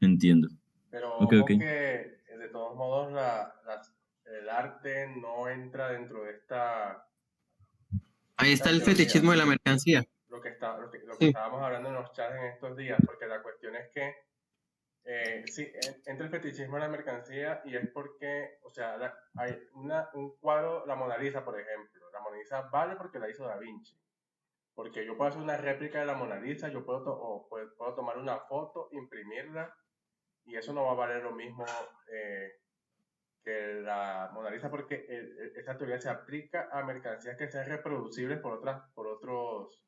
S6: entiendo.
S3: Pero
S6: Ok, ok.
S3: ojo que de todos modos el arte no entra dentro de
S5: Ahí está
S3: esta
S5: el
S3: teoría.
S5: fetichismo de la mercancía.
S3: Lo que
S5: Sí.
S3: estábamos hablando en los chats en estos días, porque la cuestión es que sí, entra el fetichismo en la mercancía y es porque, o sea, hay un cuadro, la Mona Lisa, por ejemplo. La Mona Lisa vale porque la hizo Da Vinci. Porque yo puedo hacer una réplica de la Mona Lisa, yo puedo tomar una foto, imprimirla, y eso no va a valer lo mismo que la Mona Lisa porque esa teoría se aplica a mercancías que sean reproducibles por otros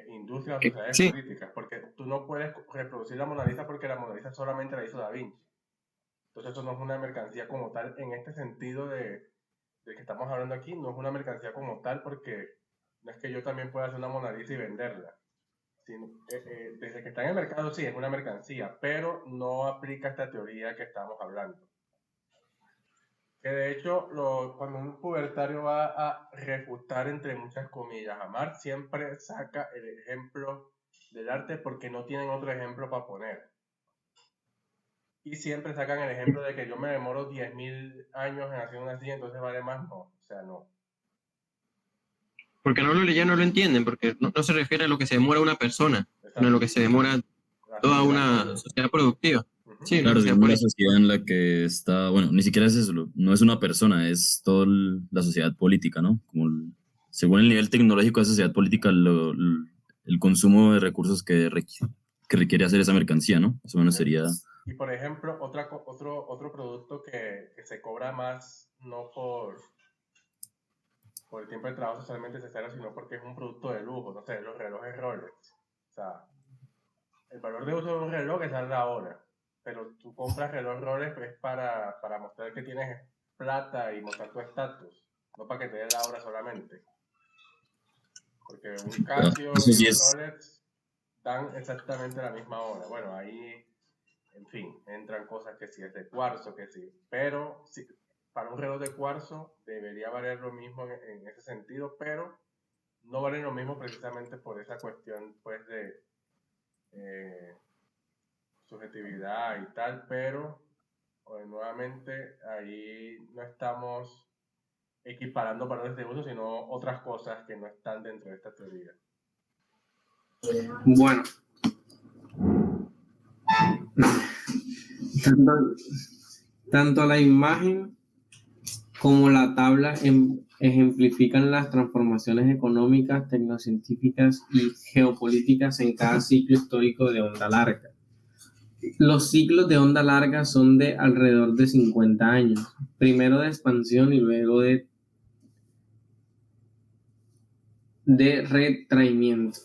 S3: industrias o sociedades
S5: Sí,
S3: políticas, porque tú no puedes reproducir la Mona Lisa porque la Mona Lisa solamente la hizo Da Vinci. Entonces eso no es una mercancía como tal en este sentido de que estamos hablando aquí, no es una mercancía como tal porque no es que yo también pueda hacer una Mona Lisa y venderla. Desde que está en el mercado sí es una mercancía, pero no aplica esta teoría que estamos hablando. Que de hecho, cuando un pubertario va a refutar, entre muchas comillas, a Marx, siempre saca el ejemplo del arte porque no tienen otro ejemplo para poner. Y siempre sacan el ejemplo de que yo me demoro 10.000 años en hacer una silla, entonces vale más. No, o sea, no.
S5: Porque no lo leyen, no lo entienden, porque no se refiere a lo que se demora una persona, sino a lo que se demora toda una sociedad productiva. Sí,
S6: Claro,
S5: la sociedad
S6: digamos, la
S5: política.
S6: sociedad en la que está, bueno, ni siquiera es eso, no es una persona, es toda la sociedad política, ¿no? Según el nivel tecnológico de esa sociedad política, el consumo de recursos que requiere hacer esa mercancía, ¿no? Más o menos sería...
S3: Y por ejemplo, otro producto que se cobra más, no por el tiempo de trabajo socialmente necesario, sino porque es un producto de lujo, no sé, los relojes Rolex. O sea, el valor de uso de un reloj es la hora, pero tú compras reloj Rolex pues, para mostrar que tienes plata y mostrar tu estatus, no para que te den la hora solamente. Porque un Casio
S6: Eso
S3: y
S6: sí
S3: un
S6: es...
S3: Rolex dan exactamente la misma hora. Bueno, ahí, en fin, entran cosas que sí es de cuarzo, que sí. Pero sí, para un reloj de cuarzo debería valer lo mismo en ese sentido, pero no vale lo mismo precisamente por esa cuestión pues de subjetividad y tal, pero nuevamente ahí no estamos equiparando valores de uso, sino otras cosas que no están dentro de esta teoría.
S1: Bueno, tanto la imagen como la tabla ejemplifican las transformaciones económicas, tecnocientíficas y geopolíticas en cada ciclo histórico de onda larga. Los ciclos de onda larga son de alrededor de 50 años, primero de expansión y luego de retraimiento.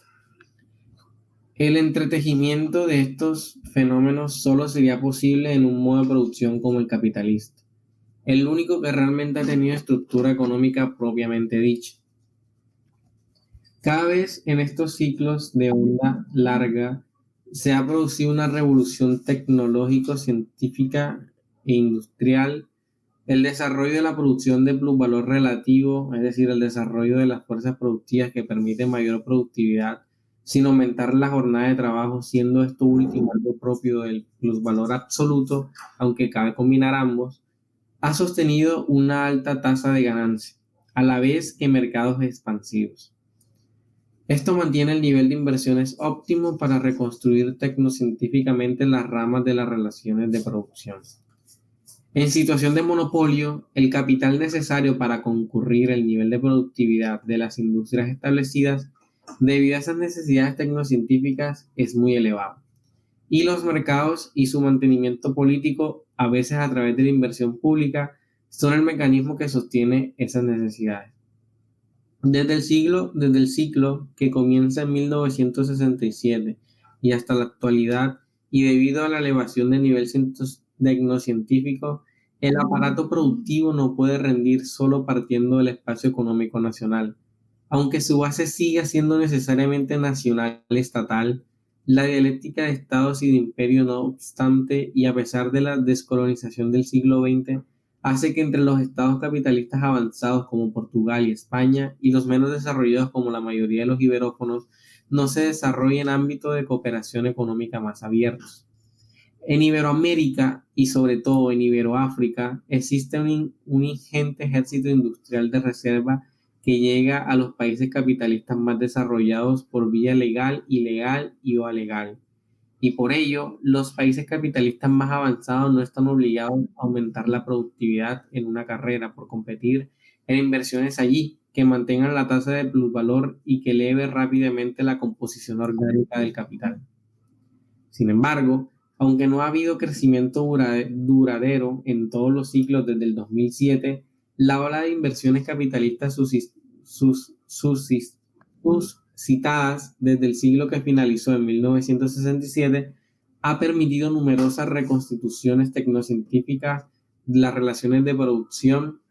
S1: El entretejimiento de estos fenómenos solo sería posible en un modo de producción como el capitalista, el único que realmente ha tenido estructura económica propiamente dicha. Cada vez en estos ciclos de onda larga se ha producido una revolución tecnológico, científica e industrial. El desarrollo de la producción de plusvalor relativo, es decir, el desarrollo de las fuerzas productivas que permiten mayor productividad sin aumentar la jornada de trabajo, siendo esto último algo propio del plusvalor absoluto, aunque cabe combinar ambos, ha sostenido una alta tasa de ganancia, a la vez que mercados expansivos. Esto mantiene el nivel de inversiones óptimo para reconstruir tecnocientíficamente las ramas de las relaciones de producción. En situación de monopolio, el capital necesario para concurrir el nivel de productividad de las industrias establecidas debido a esas necesidades tecnocientíficas es muy elevado. Y los mercados y su mantenimiento político, a veces a través de la inversión pública, son el mecanismo que sostiene esas necesidades. Desde el ciclo que comienza en 1967 y hasta la actualidad, y debido a la elevación del nivel tecnocientífico, el aparato productivo no puede rendir solo partiendo del espacio económico nacional. Aunque su base siga siendo necesariamente nacional estatal, la dialéctica de estados y de imperio, no obstante, y a pesar de la descolonización del siglo XX, hace que entre los estados capitalistas avanzados como Portugal y España y los menos desarrollados como la mayoría de los iberófonos no se desarrollen ámbitos de cooperación económica más abiertos. En Iberoamérica y sobre todo en Iberoáfrica existe un ingente ejército industrial de reserva que llega a los países capitalistas más desarrollados por vía legal, ilegal y o alegal. Y por ello, los países capitalistas más avanzados no están obligados a aumentar la productividad en una carrera por competir en inversiones allí que mantengan la tasa de plusvalor y que eleve rápidamente la composición orgánica del capital. Sin embargo, aunque no ha habido crecimiento duradero en todos los ciclos desde el 2007, la ola de inversiones capitalistas suscitadas desde el siglo que finalizó en 1967 ha permitido numerosas reconstituciones tecnocientíficas de las relaciones de producción,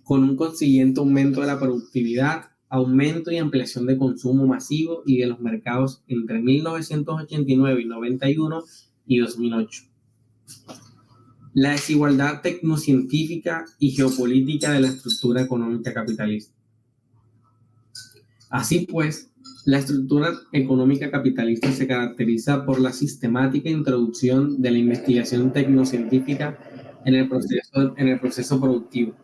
S1: con un consiguiente aumento de la productividad, aumento y ampliación de consumo masivo y de los mercados entre 1989 y 91 y 2008. La desigualdad tecnocientífica y geopolítica de la estructura económica capitalista. Así pues, la estructura económica capitalista se caracteriza por la sistemática introducción de la investigación tecnocientífica en el proceso productivo.